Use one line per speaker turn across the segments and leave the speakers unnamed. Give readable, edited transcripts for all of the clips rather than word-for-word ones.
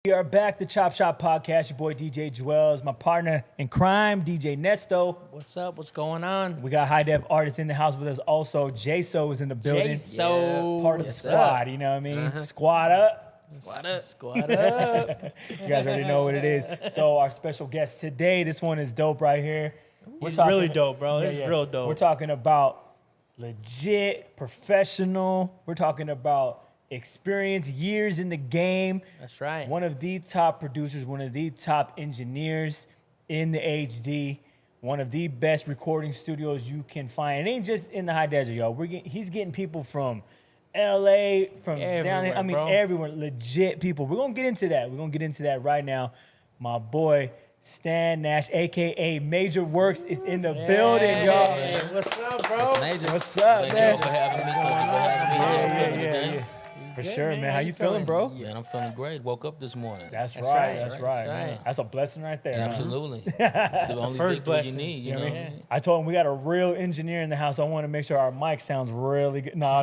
We are back, the Chop Shop Podcast. Your boy DJ Joels, my partner in crime, DJ Nesto.
What's up? What's going on?
We got high def artists in the house with us also. J-So is in the building.
J-So.
Part of the squad, you know what I mean? Squad up.
Squad up. Squad up.
You guys already know what it is. So our special guest today, this one is dope right here.
He's really dope, bro. This is real dope.
We're talking about legit, professional. We're talking about experience, years in the game.
That's right.
One of the top producers, one of the top engineers in the HD, one of the best recording studios you can find. It ain't just in the high desert, y'all. He's getting people from LA, from down here. I mean, everywhere. Legit people. We're going to get into that. We're going to get into that right now. My boy, Stan Nash, a.k.a. Major Works, is in the building, y'all.
Hey, what's up, bro?
It's Major.
What's up,
Thank
man?
you for having me. Thank you for having me.
Yeah. For
Good,
sure,
man.
man.
How
How
you
you feeling, bro?
Man, I'm feeling great. Woke up this morning.
That's
That's
right.
right.
That's
That's
right.
right.
That's a blessing right there. man.
Absolutely. The only
first
victory
blessing.
you need, you
You know
know.
what I mean? I told him we got a real engineer in the house. So I want to make sure our mic sounds really good. No,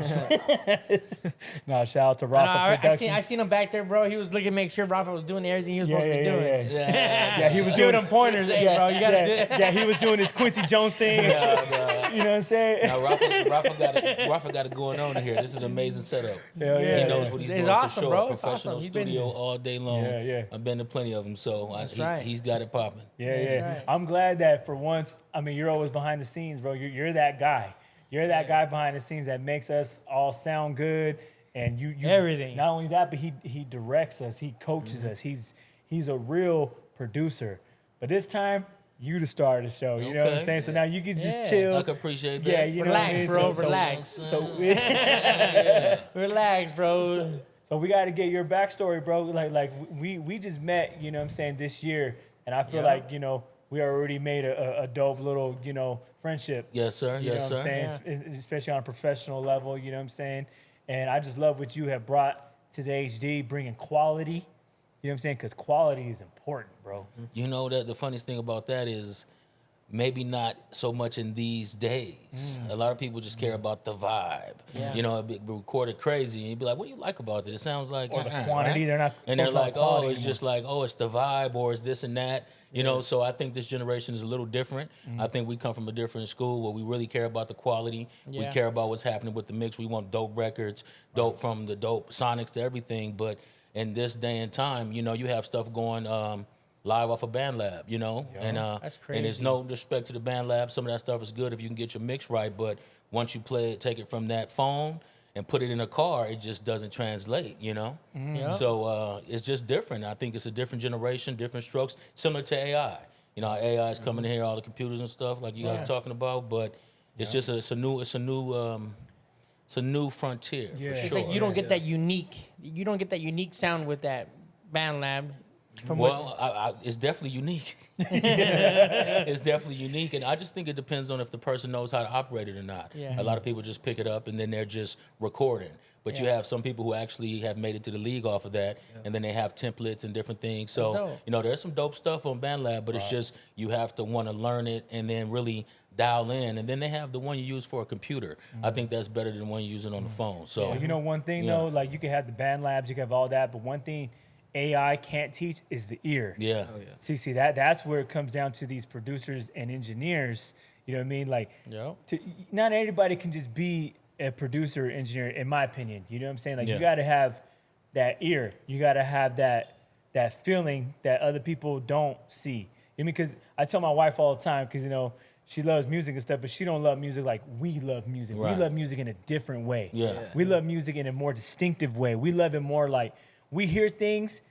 no, shout out to Rafa
I
Productions.
seen him back there, bro. He was looking to make sure Rafa was doing everything he was supposed to be doing.
Yeah, he was
Giving
doing
him pointers. Hey, bro, you gotta do it.
Yeah, he was doing his Quincy Jones thing. And shit. You know what I'm saying?
Now, Rafa got it going on here. This is an amazing setup.
Hell yeah.
He knows what he's
It's
doing
awesome,
for sure.
bro. It's
Professional
awesome. He's been-
studio all day long.
Yeah.
I've been to plenty of them, so
right.
he's got it popping.
Yeah.
right.
I'm glad that for once, I mean, you're always behind the scenes, bro. You're that guy. You're that guy behind the scenes that makes us all sound good. And you
Everything.
Not only that, but he directs us. He coaches us. He's a real producer. But this time, you the star of the show. You know what I'm
Okay.
saying? So now you can just
Yeah.
chill.
I can appreciate that.
Yeah, you know what I
Relax,
mean?
bro.
So-
Relax.
So
Relax, bro.
So we got to get your backstory, bro. Like we just met, you know what I'm saying, this year. And I feel
Yeah.
like, you know, we already made a dope little, you know, friendship.
Yes, sir.
You know
Yes,
what I'm
sir.
saying? Especially on a professional level, you know what I'm saying? And I just love what you have brought to the HD, bringing quality. You know what I'm saying? Because quality is important, bro.
You know that the funniest thing about that is maybe not so much in these days. A lot of people just care about the vibe.
Yeah.
You know, it'd be recorded crazy, and you'd be like, "What do you like about it?" It sounds like
Or the
uh-uh,
quantity,
right?
they're not
And they're
focused on
like, "Oh,
quality
it's
anymore."
just like, oh, it's the vibe, or it's this and that." You know, so I think this generation is a little different. I think we come from a different school where we really care about the quality. We
Yeah.
care about what's happening with the mix. We want dope records, dope from the dope sonics to everything. But in this day and time, you know, you have stuff going live off of BandLab, you know, and
That's
and there's
crazy.
no disrespect to the BandLab. Some of that stuff is good if you can get your mix right, but once you play it, take it from that phone and put it in a car, it just doesn't translate, you know.
Yeah.
So it's just different. I think it's a different generation, different strokes, similar to AI. You know, AI is coming in here, all the computers and stuff like you guys are talking about, but it's just it's a new frontier
Yeah.
for
It's
It's
sure.
like you don't get that unique. You don't get that unique sound with that BandLab.
Well, it's definitely unique. It's definitely unique, and I just think it depends on if the person knows how to operate it or not.
Yeah.
A lot of people just pick it up and then they're just recording. But you
Yeah.
have some people who actually have made it to the league off of that, and then they have templates and different things.
That's
So
dope.
you know, there's some dope stuff on BandLab, but it's just you have to want to learn it and then really dial in. And then they have the one you use for a computer. I think that's better than the one you're using on the phone. So
You know, one thing
Yeah.
though, like you can have the band labs, you can have all that, but one thing AI can't teach is the ear.
yeah.
See, that's where it comes down to these producers and engineers. You know what I mean? Like,
Yep.
not everybody can just be a producer or engineer, in my opinion. You know what I'm saying? Like,
Yeah.
you got to have that ear. You got to have that feeling that other people don't see. I mean, because I tell my wife all the time, because, you know, she loves music and stuff, but she don't love music like we love music.
Right.
We love music in a different way.
Yeah.
We love music in a more distinctive way. We love it more like we hear things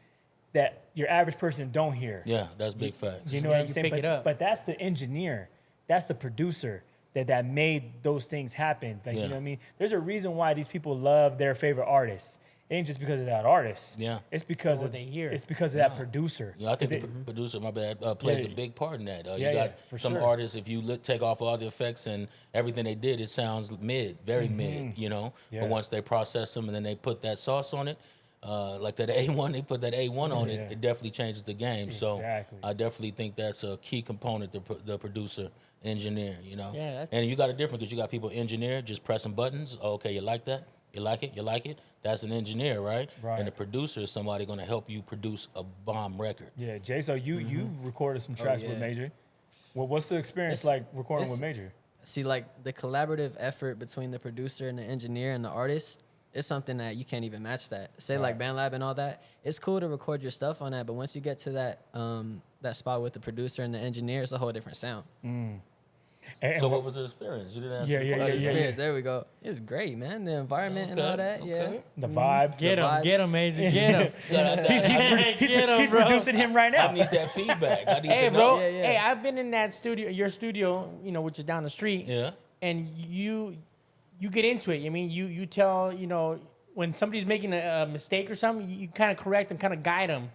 that your average person don't hear.
Yeah, that's big facts.
You know
Yeah,
what I'm
you
saying?
pick it up.
But that's the engineer, that's the producer that made those things happen. Like, you
Yeah.
know what I mean? There's a reason why these people love their favorite artists. It ain't just because of that artist.
Yeah.
It's because
What
of
they hear.
It's because of that producer.
Yeah, I think
They-
the producer, my bad, plays
Yeah.
a big part in that.
Yeah,
You got
yeah, for
some
sure.
artists, if you take off all the effects and everything they did, it sounds mid, very mid, you know?
Mm-hmm. Yeah.
But once they process them and then they put that sauce on it, like that A1, they put that A1 on
Yeah.
it definitely changes the game.
Exactly.
So I definitely think that's a key component, the producer, engineer, you know?
Yeah, that's-
And you got it different because you got people engineer, just pressing buttons. Oh, okay, you like that? You like it? You like it? That's an engineer, right?
Right.
And the producer is somebody going to help you produce a bomb record.
Yeah, Jay. So you recorded some tracks with
yeah.
Major. Well, what's the experience
It's-
like recording with
it's-
Major?
See, like the collaborative effort between the producer and the engineer and the artist is something that you can't even match that. Say like BandLab and all that. It's cool to record your stuff on that, but once you get to that spot with the producer and the engineer, it's a whole different sound.
And
So what was the experience? You didn't answer
Yeah,
the
yeah,
question.
Experience. There we go. It's great, man. The environment and all that. Yeah.
the vibe.
Get
The
him,
vibes.
Major, get him.
He's producing him right now.
I need that feedback. I need
Hey,
to
bro.
know.
Yeah, yeah.
Hey, I've been in that studio, your studio, which is down the street.
Yeah.
And you get into it. I mean, you tell, when somebody's making a mistake or something, you kind of correct them, kind of guide them.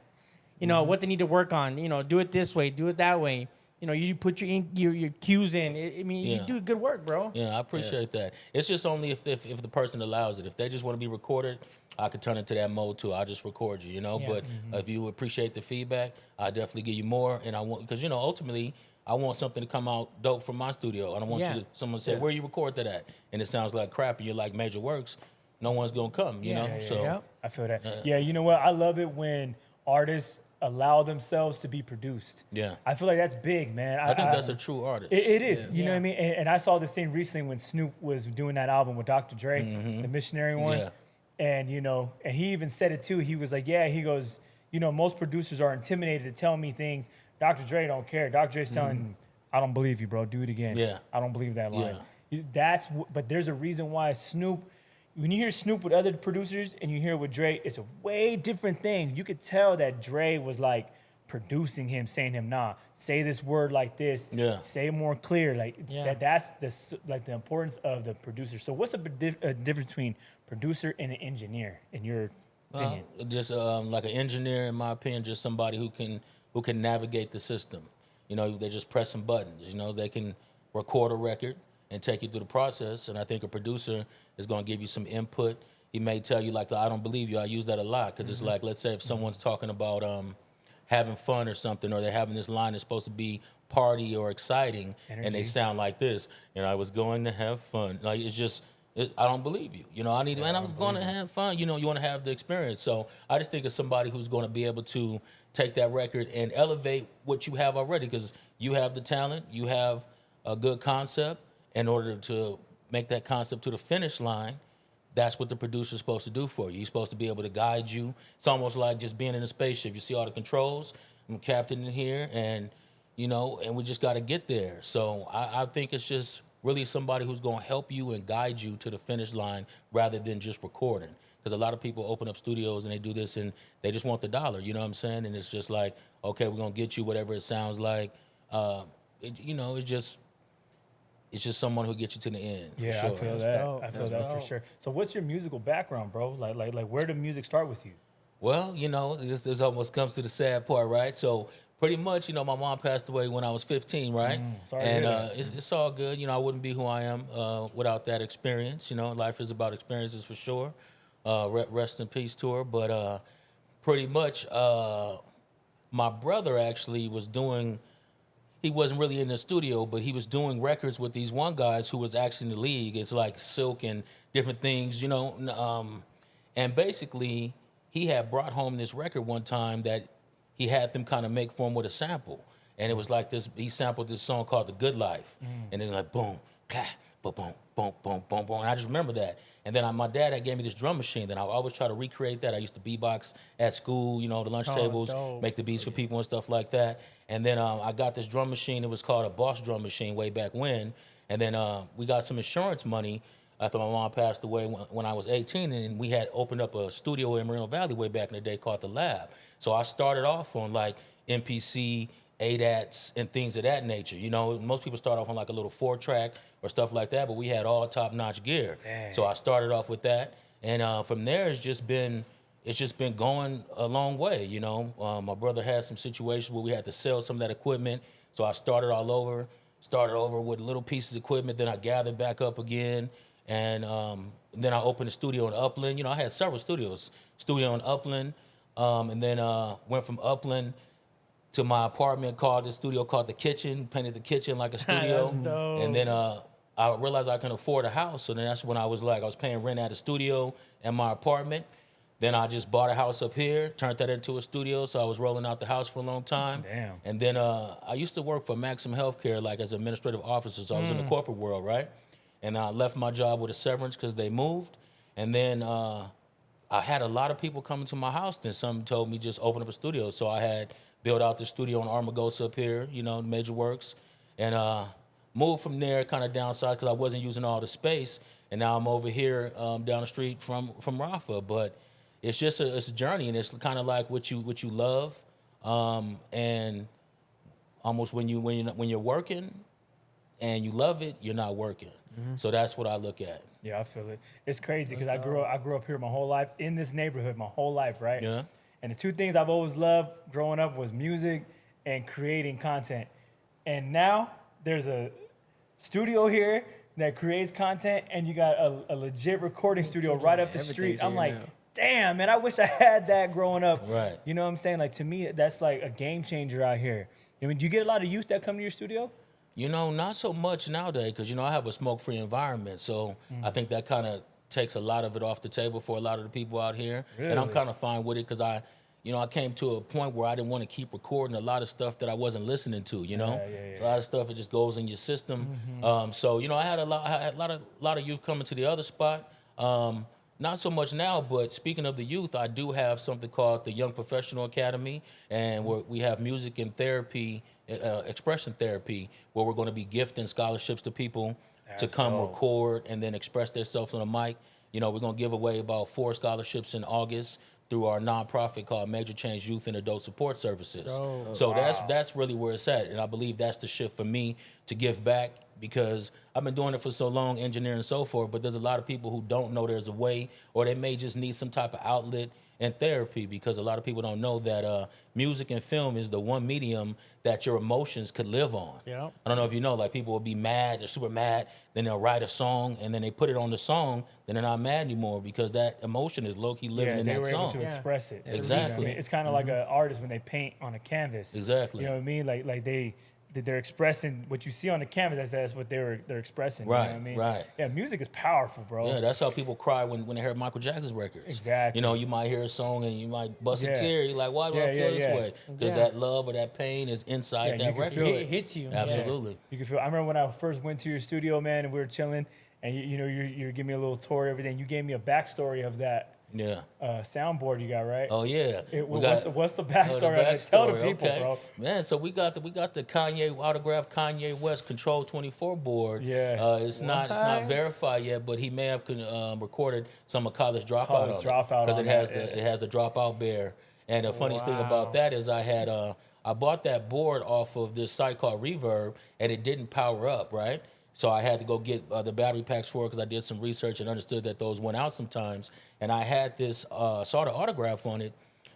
What they need to work on. Do it this way, do it that way. You put your cues in. You
Yeah.
do good work, bro.
Yeah, I appreciate that. It's just only if the person allows it. If they just want to be recorded, I could turn it to that mode too. I'll just record you,
Yeah.
But if you appreciate the feedback, I definitely give you more. And I want, because ultimately, I want something to come out dope from my studio. I don't want someone to say, "Where you record that at?" And it sounds like crap, and you're like Major Works. No one's gonna come, you know.
Yeah,
So
yeah.
I feel that. Yeah, you know what? I love it when artists allow themselves to be produced.
Yeah.
I feel like that's big, man.
I think that's a true artist.
It is. You know
Yeah.
what I mean? And I saw this thing recently when Snoop was doing that album with Dr. Dre, the missionary one.
Yeah.
And, and he even said it too. He was like, yeah, he goes, most producers are intimidated to tell me things. Dr. Dre don't care. Dr. Dre's telling me, I don't believe you, bro. Do it again.
Yeah.
I don't believe that line.
Yeah.
But there's a reason why Snoop, when you hear Snoop with other producers and you hear it with Dre, it's a way different thing. You could tell that Dre was like producing him, saying him, nah, say this word like this.
Yeah.
Say it more clear. Like
Yeah.
that's the importance of the producer. So what's the difference between producer and an engineer in your opinion?
Just like an engineer, in my opinion, just somebody who can navigate the system. They just press some buttons. They can record a record and take you through the process. And I think a producer is going to give you some input. He may tell you like, I don't believe you. I use that a lot because it's like, let's say if someone's talking about having fun or something, or they're having this line that's supposed to be party or exciting, and
Energy.
they sound like this. I was going to have fun. Like it's just. I don't believe you. I was going to have fun. You want to have the experience. So I just think of somebody who's going to be able to take that record and elevate what you have already, because you have the talent, you have a good concept. In order to make that concept to the finish line, that's what the producer's supposed to do for you. He's supposed to be able to guide you. It's almost like just being in a spaceship. You see all the controls. I'm captain in here, and we just got to get there. So I think it's just really somebody who's going to help you and guide you to the finish line rather than just recording. Because a lot of people open up studios and they do this and they just want the dollar, you know what I'm saying? And it's just like, okay, we're going to get you whatever it sounds like. It's just someone who gets you to the end. For
Yeah,
sure.
I feel
That's
that.
dope.
I feel
That's
that for
dope.
sure. So what's your musical background, bro? Like where did music start with you?
Well, this almost comes to the sad part, right? So pretty much, my mom passed away when I was 15, right?
Sorry to
and
hear that.
it's all good. I wouldn't be who I am without that experience. Life is about experiences for sure. Rest in peace to her. But pretty much, my brother actually was doing. He wasn't really in the studio, but he was doing records with these one guys who was actually in the league. It's like Silk and different things, and basically he had brought home this record one time that he had them kind of make for him with a sample. And it was like this, he sampled this song called The Good Life. And then like boom, clap, boom, boom, boom, boom, boom, boom. And I just remember that. And then my dad had gave me this drum machine. Then I always try to recreate that. I used to beatbox at school, the lunch tables,
dope.
make the beats for people and stuff like that. And then I got this drum machine. It was called a Boss drum machine way back when. And then we got some insurance money after my mom passed away when I was 18, and we had opened up a studio in Moreno Valley way back in the day called The Lab. So I started off on like MPC, ADATs, and things of that nature. Most people start off on like a little 4-track or stuff like that, but we had all top-notch gear.
Dang.
So I started off with that, and from there it's just been going a long way. My brother had some situations where we had to sell some of that equipment, so I started over with little pieces of equipment, then I gathered back up again. And then I opened a studio in Upland. I had several studios. Studio in Upland, and then went from Upland to my apartment, the studio called The Kitchen, painted the kitchen like a studio.
That's dope.
And then I realized I couldn't afford a house. So then that's when I was paying rent at a studio and my apartment. Then I just bought a house up here, turned that into a studio. So I was rolling out the house for a long time.
Damn.
And then I used to work for Maxim Healthcare, like as administrative officer. So I was in the corporate world, right? And I left my job with a severance because they moved. And then I had a lot of people coming to my house. Then some told me just open up a studio. So I had built out the studio in Armagosa up here, Major Works. And moved from there, kind of downsized because I wasn't using all the space. And now I'm over here down the street from Rafa. But it's just it's a journey, and it's kind of like what you love. And almost when you're working and you love it, you're not working. So that's what I look at.
Yeah, I feel it. It's crazy because I grew up here my whole life in this neighborhood, my whole life, right?
Yeah.
And the two things I've always loved growing up was music and creating content. And now there's a studio here that creates content, and you got a legit recording studio right up the street.
Everything's
I'm
here
like,
now.
damn, man, I wish I had that growing up.
Right.
You know what I'm saying? Like, to me, that's like a game changer out here. I mean, do you get a lot of youth that come to your studio?
Not so much nowadays because, I have a smoke-free environment. So I think that kind of takes a lot of it off the table for a lot of the people out here. And I'm
Really?
kind of fine with it because I came to a point where I didn't want to keep recording a lot of stuff that I wasn't listening to,
Yeah.
A lot of stuff, it just goes in your system. So, I had a lot of youth coming to the other spot. Not so much now, but speaking of the youth, I do have something called the Young Professional Academy, and we have music and therapy, expression therapy, where we're going to be gifting scholarships to people to
That's
come
dope.
record and then express themselves on the mic. We're going to give away about 4 scholarships in August through our nonprofit called Major Change Youth and Adult Support Services. So that's really where it's at, and I believe that's the shift for me to give back because I've been doing it for so long, engineering and so forth, but there's a lot of people who don't know there's a way, or they may just need some type of outlet and therapy because a lot of people don't know that music and film is the one medium that your emotions could live on.
Yeah.
I don't know if you know, like people will be mad, they're super mad, then they'll write a song and then they put it on the song, then they're not mad anymore because that emotion is low-key living
Yeah,
in
they
that
were
song.
able to express it.
Exactly.
You know what I mean? It's kind of like an artist when they paint on a canvas.
Exactly.
You know what I mean? Like they're expressing what you see on the canvas. That's what they're expressing. You know
Right,
what I mean?
right.
Yeah, music is powerful, bro.
Yeah, that's how people cry when they hear Michael Jackson's records.
Exactly.
You might hear a song and you might bust
Yeah.
a tear. You're like, why do I
Yeah,
feel
yeah,
this
yeah.
way? Because
Yeah.
that love or that pain is inside
Yeah, you
that
can
record.
feel
It hits you.
Absolutely.
You can feel. I remember when I first went to your studio, man, and we were chilling, and you're giving me a little tour, everything. You gave me a backstory of that
Yeah.
soundboard you got, right?
Oh yeah.
What's the backstory? Like, tell the people,
okay.
bro.
Man, so we got the Kanye autographed Kanye West Control 24 board.
Yeah.
It's not
What?
verified yet, but he may have recorded some of College Dropout
College Dropout
because
on
it has
that,
it has the dropout bear. And the funniest thing about that is I bought that board off of this site called Reverb, and it didn't power up, right? So I had to go get the battery packs for it because I did some research and understood that those went out sometimes. And I had this saw the autograph on it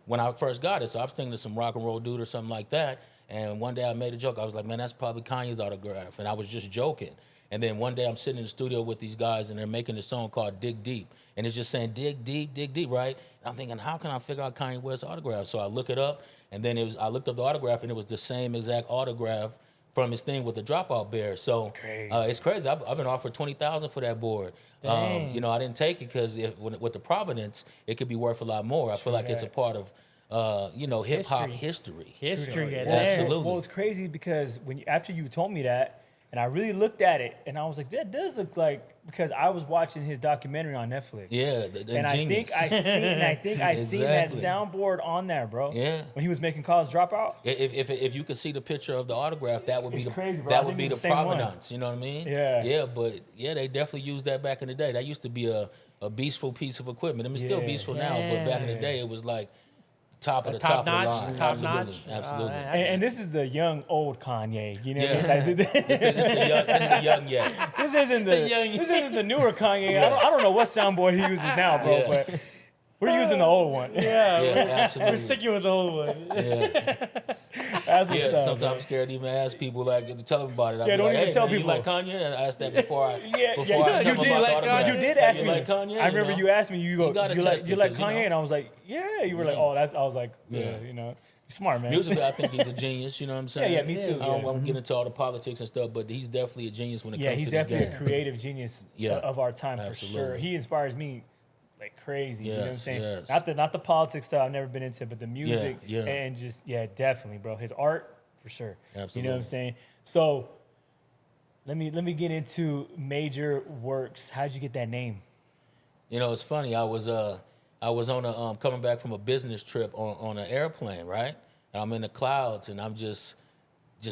when I first got it. So I was thinking of some rock and roll dude or something like that. And one day I made a joke. I was like, man, that's probably Kanye's autograph. And I was just joking. And then one day I'm sitting in the studio with these guys and they're making a song called Dig Deep. And it's just saying dig deep, right? And I'm thinking, how can I figure out Kanye West's autograph? So I look it up and then I looked up the autograph and it was the same exact autograph from his thing with the Dropout Bear. So it's crazy. I've been offered $20,000 for that board.
Dang.
I didn't take it because with the Provenance, it could be worth a lot more. I feel like it's a part of hip hop history.
History.
Yeah,
there.
absolutely.
Well, it's crazy because after you told me that, and I really looked at it, and I was like, that does look like, because I was watching his documentary on Netflix.
Yeah,
And I think I seen that
Exactly.
soundboard on there, bro.
Yeah.
When he was making College Dropout.
If you could see the picture of the autograph, that would be
It's
the
crazy, bro. I
that would
think
be
it's
the
the same one.
provenance. You know what I mean?
Yeah.
Yeah, but they definitely used that back in the day. That used to be a beastful piece of equipment. I mean, it's still
Yeah.
beastful now, but back in the day, it was like top of the top
Top
of
notch.
the line.
Top
Absolutely,
notch.
absolutely.
man,
And this is the young old Kanye. You know,
Yeah.
like,
It's the young yet.
this isn't the newer Kanye. I don't know what soundboard he uses now, bro.
Yeah.
But we're using the old one.
Yeah, absolutely.
We're sticking with the old one.
Yeah,
That's what's
yeah.
up.
Sometimes
man.
I'm scared to even ask people like to tell them about it. I'd
Yeah,
be
don't
like,
even
hey,
tell
man,
people.
You like Kanye? And I asked that before I
Yeah,
before
yeah,
I tell
you
them
did
about
like
the autograph.
You did ask
You
me.
like Kanye?
I remember you asked me. You go.
You gotta
You like
test
you
it,
like
'cause, you
Kanye,
know.
and I was like, yeah. You were like, oh, that's. I was like, yeah.
Yeah.
You know. Smart, man.
Musically, I think he's a genius. You know what I'm saying?
yeah, me too,
I don't
yeah.
want to get into all the politics and stuff, but he's definitely a genius when it
Yeah,
comes
he's
to this
definitely
game.
a creative genius
Yeah,
of our time for sure.
absolutely.
He inspires me like crazy. You know what I'm
Yes,
saying?
yes.
Not the politics stuff I've never been into, but the music
yeah.
and just definitely, bro. His art for sure. You know what I'm
Absolutely.
saying? So let me get into Major Works. How'd you get that name?
You know, it's funny. I was on a coming back from a business trip on an airplane, right? And I'm in the clouds, and I'm just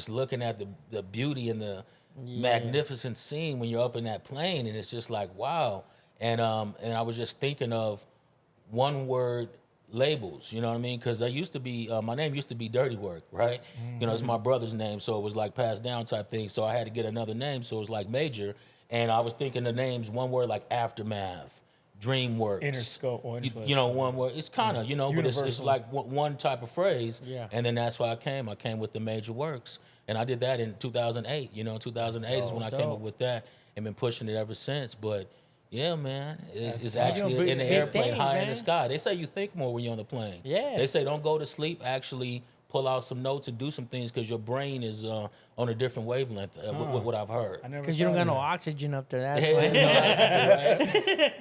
looking at the beauty and the magnificent scene when you're up in that plane, and it's just like wow. And I was just thinking of one word labels, you know what I mean? Because I used to be my name used to be Dirty Work, right? You know, it's my brother's name, so it was like passed down type thing. So I had to get another name, so it was like Major, and I was thinking the names one word like Aftermath. DreamWorks,
Interscope or
you know, one word. It's kind of, you know, but it's
Universal.
like one type of phrase.
Yeah.
And then that's why I came with the Major Works, and I did that in 2008. You know, 2008 is when I came up
dope.
with that, and been pushing it ever since. But yeah, man, it's
dope.
actually
You're doing
in the
big
airplane,
things,
high in
man.
the sky. They say you think more when you're on the plane.
Yeah.
They say don't go to sleep. Actually, pull out some notes and do some things because your brain is on a different wavelength. With what I've heard.
I never
Because you don't
thought
got
of
no
that.
oxygen up there. That's
Yeah,
why.
you know, oxygen, right?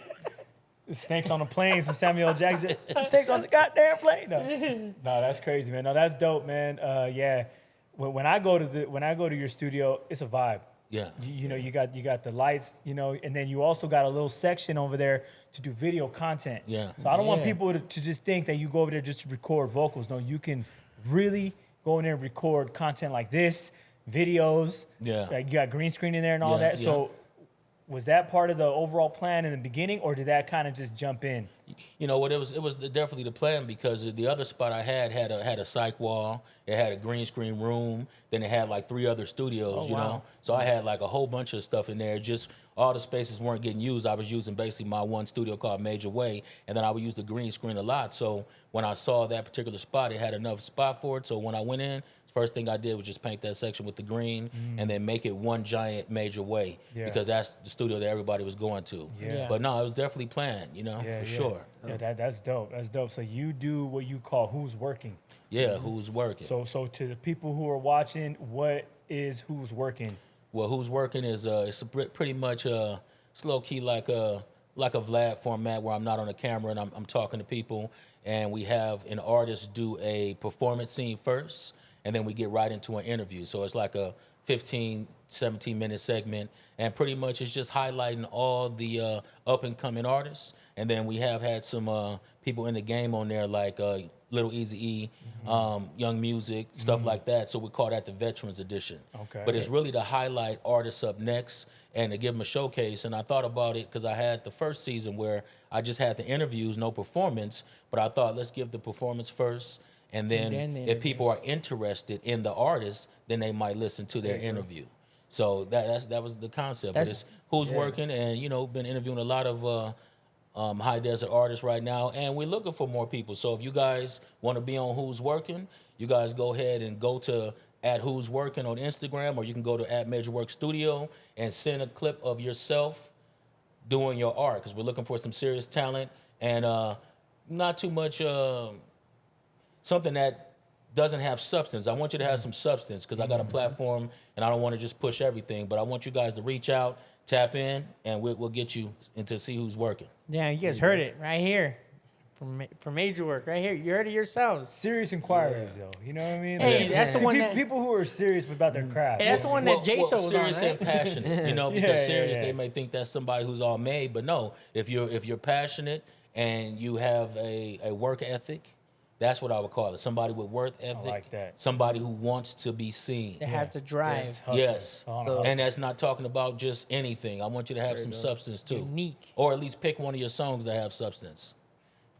Snakes on the plane, some Samuel Jackson. Snakes on the goddamn plane. No, that's crazy, man. No, that's dope, man. Yeah, when I go to your studio, it's a vibe.
Yeah.
You know, you got the lights, you know, and then you also got a little section over there to do video content.
Yeah.
So I don't want
Yeah.
people to just think that you go over there just to record vocals. No, you can really go in there and record content like this, videos.
Yeah.
Like you got green screen in there and all
Yeah,
that. So was that part of the overall plan in the beginning, or did that kind of just jump in?
You know what? It was definitely the plan because the other spot I had a psych wall. It had a green screen room. Then it had like 3 other studios.
Oh,
you
wow.
know, so I had like a whole bunch of stuff in there. Just all the spaces weren't getting used. I was using basically my one studio called Major Way, and then I would use the green screen a lot. So when I saw that particular spot, it had enough spot for it. So when I went in, first thing I did was just paint that section with the green, and then make it one giant Major Way
Yeah.
because that's the studio that everybody was going to.
Yeah.
But no, it was definitely planned. You know, for sure.
Yeah, that's dope. That's dope. So you do what you call who's working.
Yeah, who's working?
So to the people who are watching, what is who's working?
Well, who's working is it's pretty much it's low key like a Vlad format where I'm not on the camera and I'm talking to people, and we have an artist do a performance scene first, and then we get right into an interview. So it's like a 15, 17-minute segment, and pretty much it's just highlighting all the up and coming artists, and then we have had some people in the game on there like Little Eazy-E, Young Music, stuff like that. So we call that the Veterans Edition.
Okay.
But it's really to highlight artists up next and to give them a showcase. And I thought about it because I had the first season where I just had the interviews, no performance. But I thought, let's give the performance first. And then
then the
if people are interested in the artist, then they might listen to their interview. So that was the concept. But
That's-
it's who's working, and you know, been interviewing a lot of high desert artists right now, and we're looking for more people. So if you guys want to be on Who's Working, you guys go ahead and go to @Who's Working on Instagram, or you can go to @MajorWork Studio and send a clip of yourself doing your art, because we're looking for some serious talent and not too much something that doesn't have substance. I want you to have some substance because I got a platform and I don't want to just push everything, but I want you guys to reach out, tap in, and we'll get you into see who's working.
Yeah, you guys heard it right here from Major Work right here. You heard it yourselves.
Serious inquiries, though. You know what I mean?
Hey,
Like,
that's the one
people,
that-
people who are serious about their craft.
Hey, that's the one that J-So was on,
serious
right?
and passionate, you know, because
Yeah, yeah,
serious
yeah.
they may think that's somebody who's all made, but no, if you're passionate and you have a work ethic, that's what I would call it. Somebody with work ethic.
like that.
Somebody who wants to be seen.
They have to drive.
Yes.
So-
And that's not talking about just anything. I want you to have some substance too.
Unique.
Or at least pick one of your songs that have substance.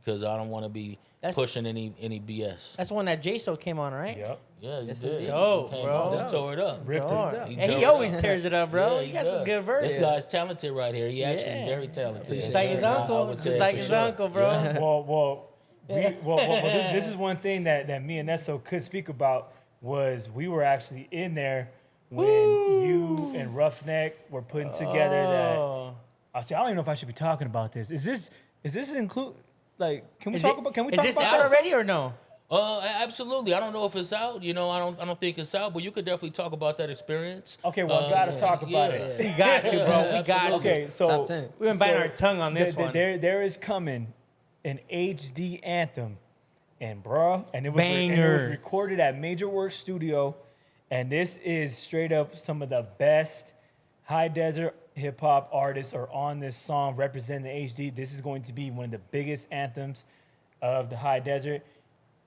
Because I don't want to be pushing any BS.
That's the one that J-So came on, right?
Yep.
Yeah, you
Yes,
did.
indeed.
Dope,
You came
bro.
on and tore it up.
Ripped
Dog.
it.
He
Hey,
tore
he
it
always
up.
tears it up, bro.
Yeah,
you
he
got some
does.
good verses.
This guy's talented right here. He actually is
Yeah.
very talented.
Just like his
I
uncle.
would say
Just like
for
his
sure.
uncle, bro.
This is one thing that me and Nesso could speak about was we were actually in there when you and Roughneck were putting together that.
Oh.
I said, I don't even know if I should be talking about this. Is this include? Like, can we
Is
talk
it-
about? Can we
is
talk
this
about
out
that?
already or no?
Absolutely. I don't know if it's out. You know, I don't think it's out, but you could definitely talk about that experience.
Okay, well, I gotta talk about it.
We got to, bro. We got to.
Okay, so
Top 10.
We've been biting our tongue on this one.
There is coming an HD anthem, and bruh, and it was
Banger.
recorded at Major Works Studio, and this is straight up some of the best high desert hip hop artists are on this song representing the HD. This is going to be one of the biggest anthems of the high desert.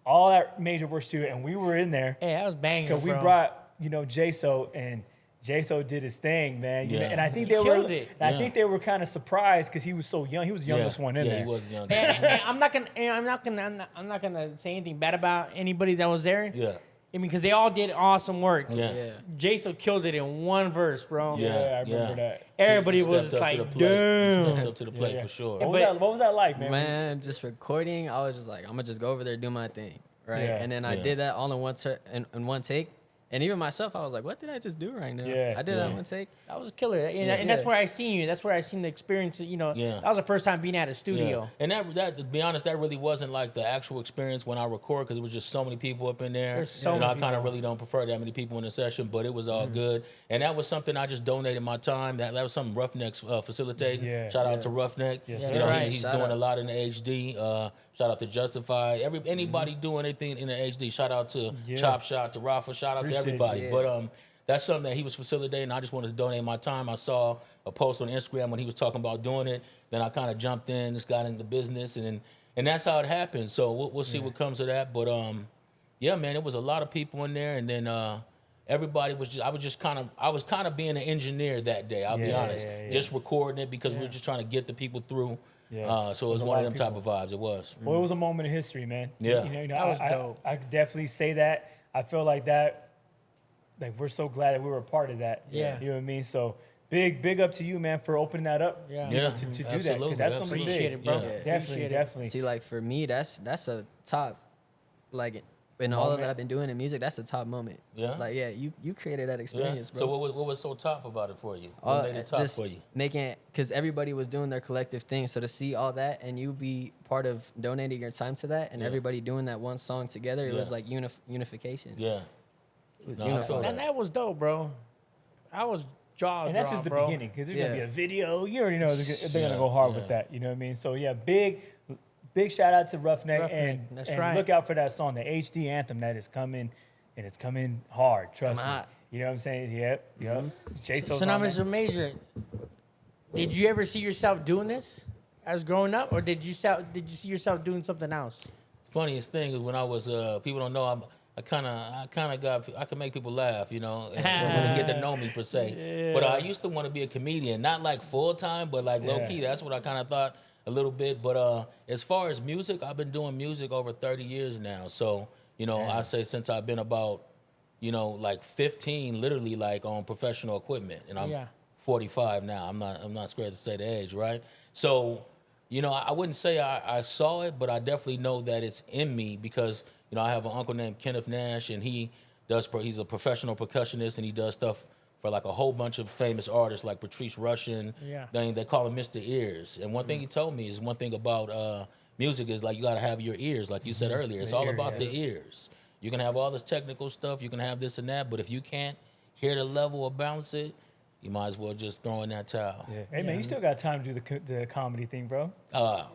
All at Major Works Studio, and we were in there.
Hey, that was banging,
Cause we
bro.
brought, J-So, and J-So did his thing, man. You know,
Yeah.
and I think
He
they were,
killed it.
and I
Yeah.
think they were kind of surprised because he was so young. He was the youngest one in
yeah,
there.
he was young.
And I'm not gonna say anything bad about anybody that was there.
Yeah.
I mean, because they all did awesome work.
Yeah.
Yeah.
Jason killed it in one verse, bro.
Yeah.
Yeah, I remember that.
Everybody
He
was
stepped
just
up to
like,
the plate. He
damn.
stepped up to the plate
Yeah.
for sure.
What
But-
was that like, man?
Man, just recording, I was just like, I'm gonna just go over there, do my thing, right?
Yeah.
And then I
Yeah.
did that all in in one take. And even myself, I was like, what did I just do right now?
Yeah.
I did that
Yeah.
in one take.
That was a killer. And,
Yeah.
and that's where I seen you. That's where I seen the experience. You know,
Yeah.
that was the first time being at a studio.
Yeah. And that, to be honest, that really wasn't like the actual experience when I record because it was just so many people up in there.
There's so
you know, I
many
kind of
people.
really don't prefer that many people in the session, but it was all good. And that was something I just donated my time. That was something Roughneck's facilitating.
Yeah.
Shout out to Roughneck.
Yes,
you
sir.
know,
That's right.
he's
Shout
doing
out.
a lot in the HD. Shout out to Justify. Anybody doing anything in the HD. Shout out to
Yeah.
Chop Shot, to Rafa. Shout out
Appreciate
to everybody.
you.
But that's something that he was facilitating. I just wanted to donate my time. I saw a post on Instagram when he was talking about doing it. Then I kind of jumped in, just got into business, and that's how it happened. So we'll see what comes of that. But yeah, man, it was a lot of people in there, and then everybody was just. I was kind of being an engineer that day. I'll be
Yeah,
honest,
yeah, yeah.
just recording it because we were just trying to get the people through.
Yeah.
So it was
a
one
lot
of
of
them type of vibes. It was.
Well, it was a moment in history, man.
Yeah.
That was dope.
I could definitely say that. I feel like that. Like we're so glad that we were a part of that.
Yeah.
You know what I mean? So big up to you, man, for opening that up.
Yeah.
you know,
Yeah.
to do that. 'Cause
Absolutely,
that's gonna be
absolutely.
Appreciate
big.
it, bro.
Yeah.
Definitely,
Appreciate it.
definitely.
See, like for me, that's a top, like in all of
Moment.
that I've been doing in music, that's a top moment.
Yeah?
Like you created that
Yeah.
experience, bro.
So what was so top about it for you?
all,
What made it top
just
for you?
making because everybody was doing their collective thing. So to see all that and you be part of donating your time to that and
Yeah.
everybody doing that one song together, it was
Yeah.
like unification.
Yeah.
It was
No, I
unified.
feel
And that was dope, bro. I was jaw
And that's just the
bro.
beginning because there's gonna be
Yeah.
a video. You already know they're gonna
Yeah,
go hard
yeah.
with that. You know what I mean? So yeah, big shout out to Roughneck,
Roughneck,
and,
that's
and
right.
look out for that song, the HD anthem that is coming, and it's coming hard. Trust
Coming
me.
hot.
You know what I'm saying? Yep. J-So's
So now,
on there.
Mr. Major, did you ever see yourself doing this as growing up, or did you see yourself doing something else?
Funniest thing is when I was people don't know I kind of I can make people laugh, you know, and when they get to know me per se. But I used to want to be a comedian, not like full time, but like low key.
Yeah.
That's what I kind of thought a little bit. But as far as music, I've been doing music over 30 years now. So you know, I say since I've been about, you know, like 15, literally like on professional equipment, and I'm
Yeah.
45 now. I'm not scared to say the age, right? So, you know, I wouldn't say I saw it, but I definitely know that it's in me because, you know, I have an uncle named Kenneth Nash, and he's a professional percussionist, and he does stuff for like a whole bunch of famous artists like Patrice Rushen.
Yeah.
They call him Mr. Ears. And one thing he told me is one thing about music is like you got to have your ears, like you said earlier. It's all about the ears. You can have all this technical stuff, you can have this and that, but if you can't hear the level or balance it, you might as well just throw in that towel.
Yeah. Hey man, you still got time to do the comedy thing, bro.
I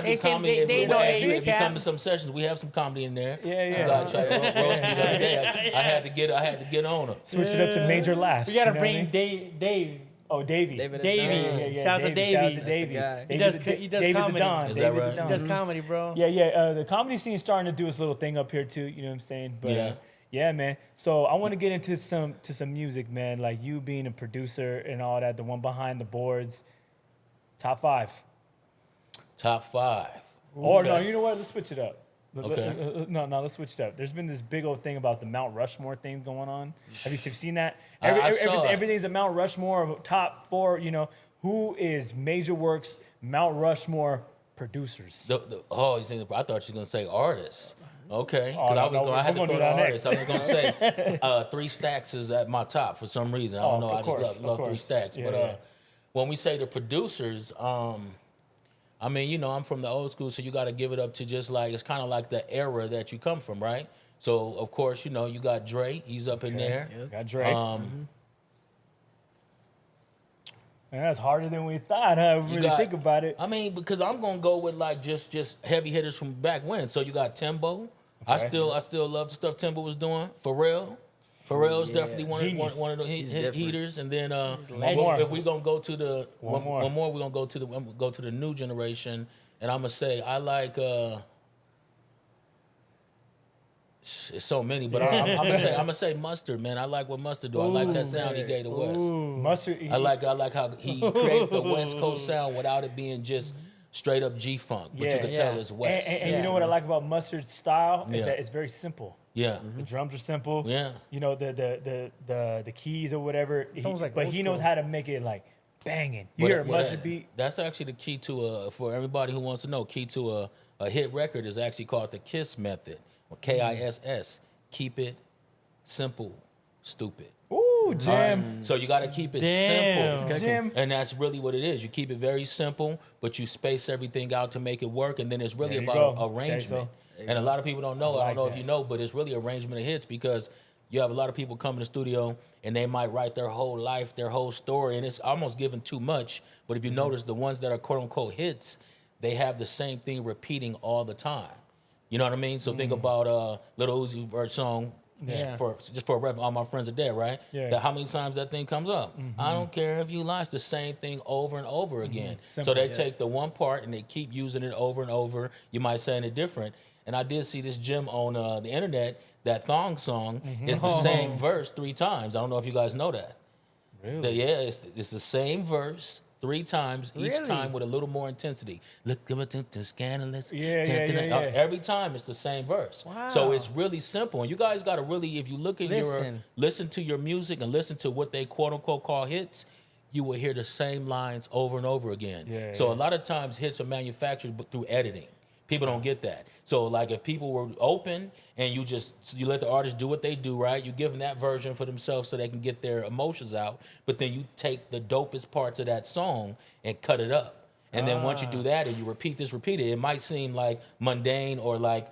They
do
said
comedy.
they
If
know
if you
age cap.
come to some sessions, we have some comedy in there.
Yeah,
Some
yeah.
guy tried to roast me the other day. I had to get on him.
Switch it up to major laughs.
We gotta
you know
bring
what I mean?
Dave.
Oh, Davey.
David
Davey.
Dunn.
Shout out to Davey.
Shout out to
That's
the
Davey.
guy.
He does
David
comedy.
the Don.
Is that
David
right?
the Don.
He does comedy, bro.
Yeah. The comedy scene's starting to do its little thing up here too. You know what I'm saying? But
Yeah.
yeah, man. So I want to get into some music, man. Like you being a producer and all that, the one behind the boards. Top 5.
Top 5.
Or
Okay.
no, you know what? Let's switch it up.
Okay.
No, let's switch it up. There's been this big old thing about the Mount Rushmore thing going on. Have you seen that?
I saw it.
Everything's a Mount Rushmore of top 4. You know, who is Major Works Mount Rushmore producers?
You saying, I thought you were gonna say artists. Okay,
Oh,
because
no,
I had to
we're gonna
throw
do
the
that
artists. I was gonna say 3 Stacks is at my top for some reason. I don't know.
of
I
course,
just
of
love 3
course.
Stacks.
Yeah,
But
yeah.
when we say the producers, I mean, you know, I'm from the old school, so you got to give it up to just like, it's kind of like the era that you come from, right? So, of course, you know, you got Dre. He's up in there.
Got Drake.
Um,
Man, that's harder than we thought, huh? When
You
you
got-
think about it.
I mean, because I'm gonna go with like just heavy hitters from back when. So you got Timbo. I still love the stuff Timbo was doing. Pharrell. Pharrell's definitely
Genius.
one of the
different.
heaters. And then
more.
if we gonna go to the
One more.
we're gonna go to the new generation. And I'm gonna say I like it's so many, but I'm gonna say Mustard, man. I like what Mustard do. I like that sound he gave to West.
Mustard.
I like how he created the West Coast sound without it being just straight up G funk, but you
Yeah.
could tell
Yeah.
it's West.
And you know what I like about Mustard's style is
Yeah.
that it's very simple.
Yeah,
The drums are simple.
Yeah.
You know the keys or whatever.
almost like
but
old
he knows
school.
how to make it like banging. You
But-
hear a
but,
Mustard beat.
That's actually the key to for everybody who wants to know. Key to a hit record is actually called the KISS method, or KISS. Keep it simple, stupid.
Ooh, Jim.
So you got to keep it
Damn.
simple.
Jim.
And that's really what it is. You keep it very simple, but you space everything out to make it work. And then it's really
There you
about
go.
arrangement.
Say
And a lot of people don't know. I
like
don't know if
that.
you know, but it's really arrangement of hits because you have a lot of people come in the studio and they might write their whole life, their whole story, and it's almost given too much. But if you notice, the ones that are quote unquote hits, they have the same thing repeating all the time. You know what I mean? So think about Little Uzi Vert song.
Yeah.
Just for a rep, all my friends are dead, right?
Yeah.
That how many times that thing comes up? I don't care if you lie, it's the same thing over and over again. So they take the one part and they keep using it over and over. You might say it different. And I did see this Jim on the internet. That Thong song is the same verse 3 times. I don't know if you guys know that.
Really?
Yeah, it's the same verse 3 times, each
Really?
time with a little more intensity. Look at scandalous.
Yeah.
Every time it's the same verse.
Wow.
So it's really simple. And you guys got to really, if you look at listen to your music and listen to what they quote unquote call hits, you will hear the same lines over and over again.
Yeah,
so
yeah.
a lot of times hits are manufactured through editing. People don't get that. So like if people were open and you let the artist do what they do, right? You give them that version for themselves so they can get their emotions out, but then you take the dopest parts of that song and cut it up. And then once you do that and you repeat it, it might seem like mundane or like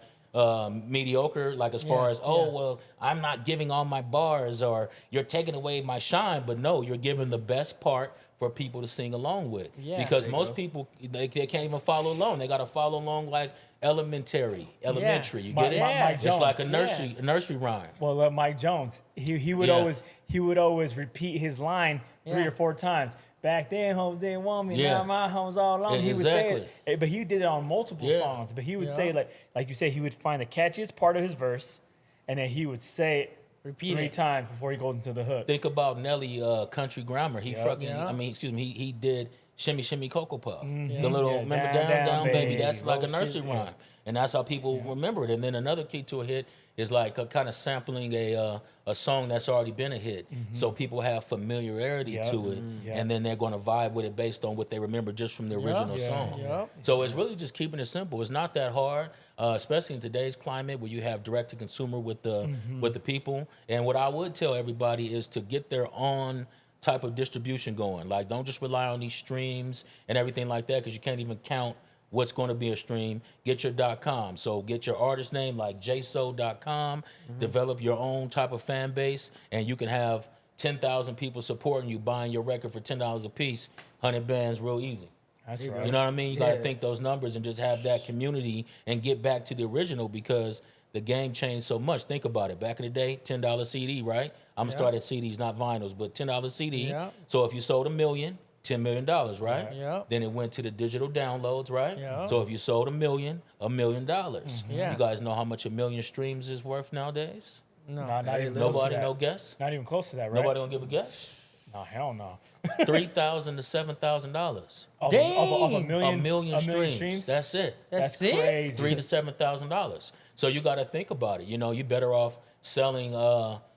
mediocre, like as far as, well, I'm not giving all my bars or you're taking away my shine, but no, you're giving the best part for people to sing along with.
Yeah.
Because most people, they can't even follow along. They got to follow along like elementary. You get it?
Mike
It's like a
Jones.
nursery rhyme.
Well, Mike Jones, he would
Yeah.
always repeat his line 3
Yeah.
or 4 times. Back then, hoes didn't want me.
Yeah.
Now my hoes all on me. He would say
Exactly.
it, but he did it on multiple
Yeah.
songs. But he would
Yeah.
say like you say, he would find the catchiest part of his verse, and then he would say it
Repeat
3
it.
times before he goes into the hook.
Think about Nelly, Country Grammar. He he did Shimmy Shimmy Cocoa Puff. The little,
Yeah,
remember
down,
Down
down,
Baby?
baby.
That's like a
Little
nursery
shit, yeah.
rhyme. And that's how people remember it. And then another key to a hit is like kind of sampling a song that's already been a hit. So people have familiarity
Yep.
to it.
Yep.
And then they're going to vibe with it based on what they remember just from the original
Yeah.
song.
Yep.
So it's really just keeping it simple. It's not that hard, especially in today's climate where you have direct to consumer with the people. And what I would tell everybody is to get their own type of distribution going. Like, don't just rely on these streams and everything like that because you can't even count what's going to be a stream. Get your .com. So get your artist name like jso.com. Develop your own type of fan base, and you can have 10,000 people supporting you, buying your record for $10 a piece, 100 bands, real easy.
That's right.
You know what I mean? You got to think those numbers and just have that community and get back to the original because the game changed so much. Think about it. Back in the day, $10 CD, right? I'm going to start at CDs, not vinyls, but $10 CD.
Yeah.
So if you sold 1 million, $10 million, right?
Yeah.
Then it went to the digital downloads, right?
Yeah.
So if you sold 1 million, $1 million.
Yeah.
You guys know how much 1 million streams is worth nowadays?
No.
Not even close to
Nobody,
that.
no guess?
Not even close to that, right?
Nobody gonna give a guess?
No, hell no.
$3,000 to $7,000.
Of a
Dang.
million,
A million streams. That's it.
That's
That's
it?
crazy.
$3,000 to $7,000. So you got to think about it. You know, you're better off selling 100,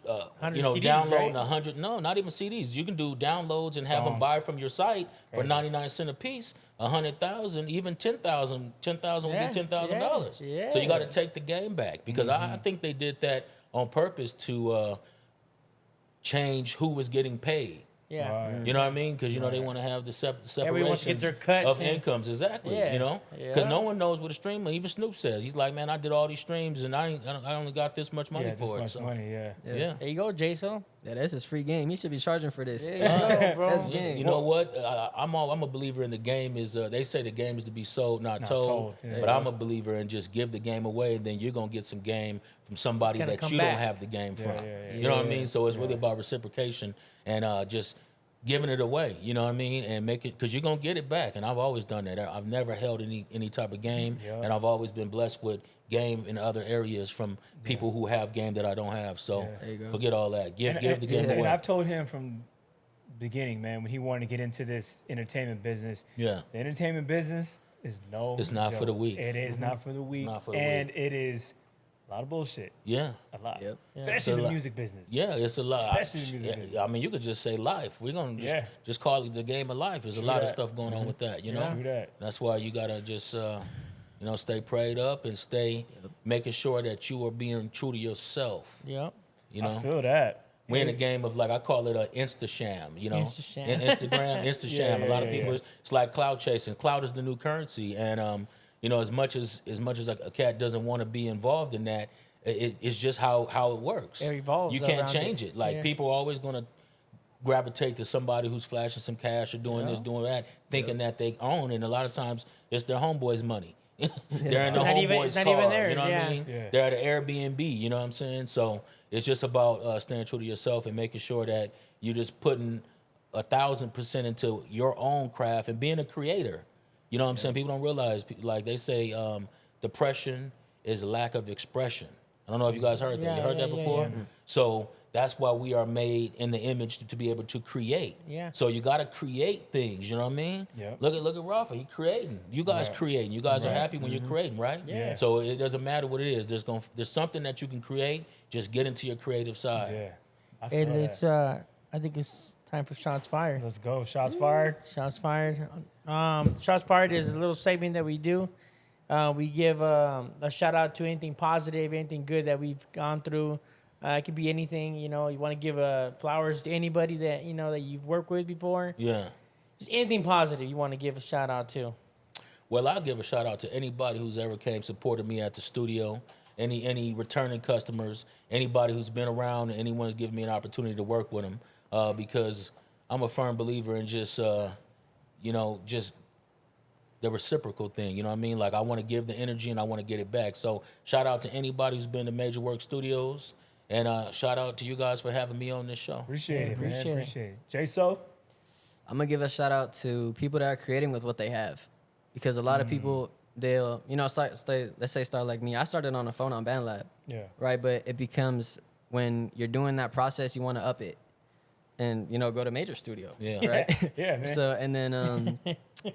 100
you know,
CDs,
downloading
right?
100. No, not even CDs. You can do downloads and have them
Song.
buy from your site for 99 cents a piece. 100,000, even 10,000. 10,000 would
Yeah,
be $10,000.
yeah,
So you got to
yeah.
take the game back because I think they did that on purpose to change who was getting paid.
Yeah.
Right.
You know what I mean? Because you know they want to have the
Everyone wants to get
separations
their cuts
of
and-
incomes. Exactly.
Yeah.
You know, because
Yeah.
no one knows what a streamer. Even Snoop says he's like, man, I did all these streams and I only got this much money
Yeah, this
for it.
much
So,
money. Yeah.
yeah.
There you go, Jason.
Yeah, that's his free game. He should be charging for this.
There you go, bro.
That's
Yeah,
game.
you know what? I'm a believer in the game. Is they say the game is to be sold, not told.
told, yeah.
But I'm a believer in just give the game away, and then you're gonna get some game from somebody
gonna
that
come
you
back.
don't have the game from.
yeah,
You know what I
yeah.
mean? So it's really about reciprocation and just giving it away. You know what I mean? And make it because you're gonna get it back. And I've always done that. I've never held any type of game,
Yeah.
and I've always been blessed with game in other areas from people who have game that I don't have. So
There you go.
forget all that. Give the game
and
away.
I've told him from the beginning, man, when he wanted to get into this entertainment business.
Yeah.
The entertainment business is no.
It's not for
joke.
the weak.
It is not for the weak.
Not for the
and it is a lot of bullshit.
Yeah.
A lot.
Yep.
Especially
It's a
the
lot.
music business.
Yeah, it's a lot.
Especially the music business.
Yeah, I mean, you could just say life. We're gonna just call it the game of life. There's a
True
lot of
that.
stuff going on with that. You know,
True that.
that's why you gotta just stay prayed up and stay making sure that you are being true to yourself.
Yep.
You
I
know,
feel that.
we're in a game of like I call it a Insta sham. You know,
Instasham.
Instagram, Insta sham.
Yeah,
a lot
yeah,
of people,
yeah.
it's like cloud chasing. Cloud is the new currency, and you know, as much as a cat doesn't want to be involved in that, it's just how it works.
It evolves
You can't
around
change
it.
it. Like
Yeah.
people are always gonna gravitate to somebody who's flashing some cash or doing this, doing that, thinking that they own, and a lot of times it's their homeboy's money. They're in the
It's not even-
homeboy's
it's not
car.
even theirs,
You know what
yeah.
I mean?
Yeah.
They're at an Airbnb. You know what I'm saying? So it's just about staying true to yourself and making sure that you're just putting 1,000% into your own craft and being a creator. You know what I'm saying? People don't realize, like they say, depression is lack of expression. I don't know if you guys heard that.
Yeah,
You heard
yeah,
that
yeah,
before?
yeah.
So that's why we are made in the image to be able to create.
Yeah.
So you got to create things. You know what I mean?
Yep.
Look at Rafa. He creating. You guys
Right.
creating. You guys are
Right.
happy when you're creating, right?
Yeah.
So it doesn't matter what it is. There's something that you can create. Just get into your creative side.
Yeah. I feel
It's
that.
I think it's time for shots fired.
Let's go. Shots fired.
Shots fired. Shots fired is a little segment that we do. We give a shout out to anything positive, anything good that we've gone through. It could be anything, you know. You want to give flowers to anybody that you know that you've worked with before.
Yeah.
Just anything positive you want to give a shout out to.
Well, I'll give a shout out to anybody who's ever came supported me at the studio. Any returning customers, anybody who's been around, and anyone's given me an opportunity to work with them, because I'm a firm believer in just just the reciprocal thing. You know what I mean? Like I want to give the energy and I want to get it back. So shout out to anybody who's been to Major Work Studios, and shout out to you guys for having me on this show.
Appreciate it, man.
appreciate it.
Appreciate it. J-So?
I'm gonna give a shout out to people that are creating with what they have, because a lot of people they'll let's say start like me. I started on a phone on BandLab,
Yeah.
right? But it becomes when you're doing that process, you want to up it, and go to Major Studio,
Yeah.
right?
Yeah, man.
So and then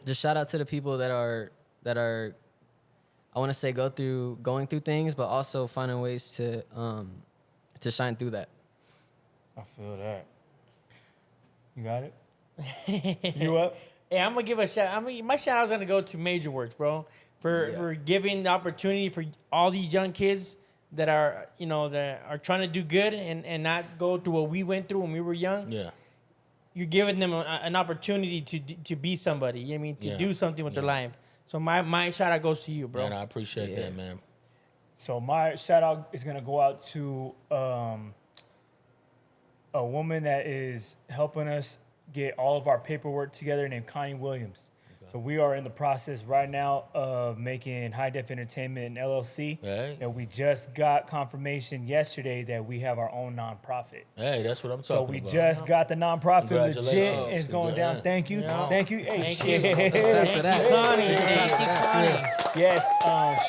just shout out to the people that are I want to say going through things, but also finding ways to shine through that.
I feel that. You got it? You up?
Hey, I'm gonna give a shout. My shout out's gonna go to Major Works, bro, for giving the opportunity for all these young kids that are that are trying to do good and not go through what we went through when we were young.
Yeah.
You're giving them an opportunity to be somebody. You know what I mean, to
Yeah.
do something with their life. So my shout out goes to you, bro.
Man, I appreciate that, man.
So my shout out is gonna go out to a woman that is helping us get all of our paperwork together named Connie Williams. So we are in the process right now of making High Def Entertainment an LLC.
Hey.
And we just got confirmation yesterday that we have our own nonprofit.
Hey, that's what I'm
So
talking
we
about.
just got the nonprofit legit.
Congratulations.
It's going
Yeah.
down. Thank you.
Yeah.
Thank you. Hey,
Thank you.
yeah.
Thanks to that.
Connie. Thank you, Connie.
Yes,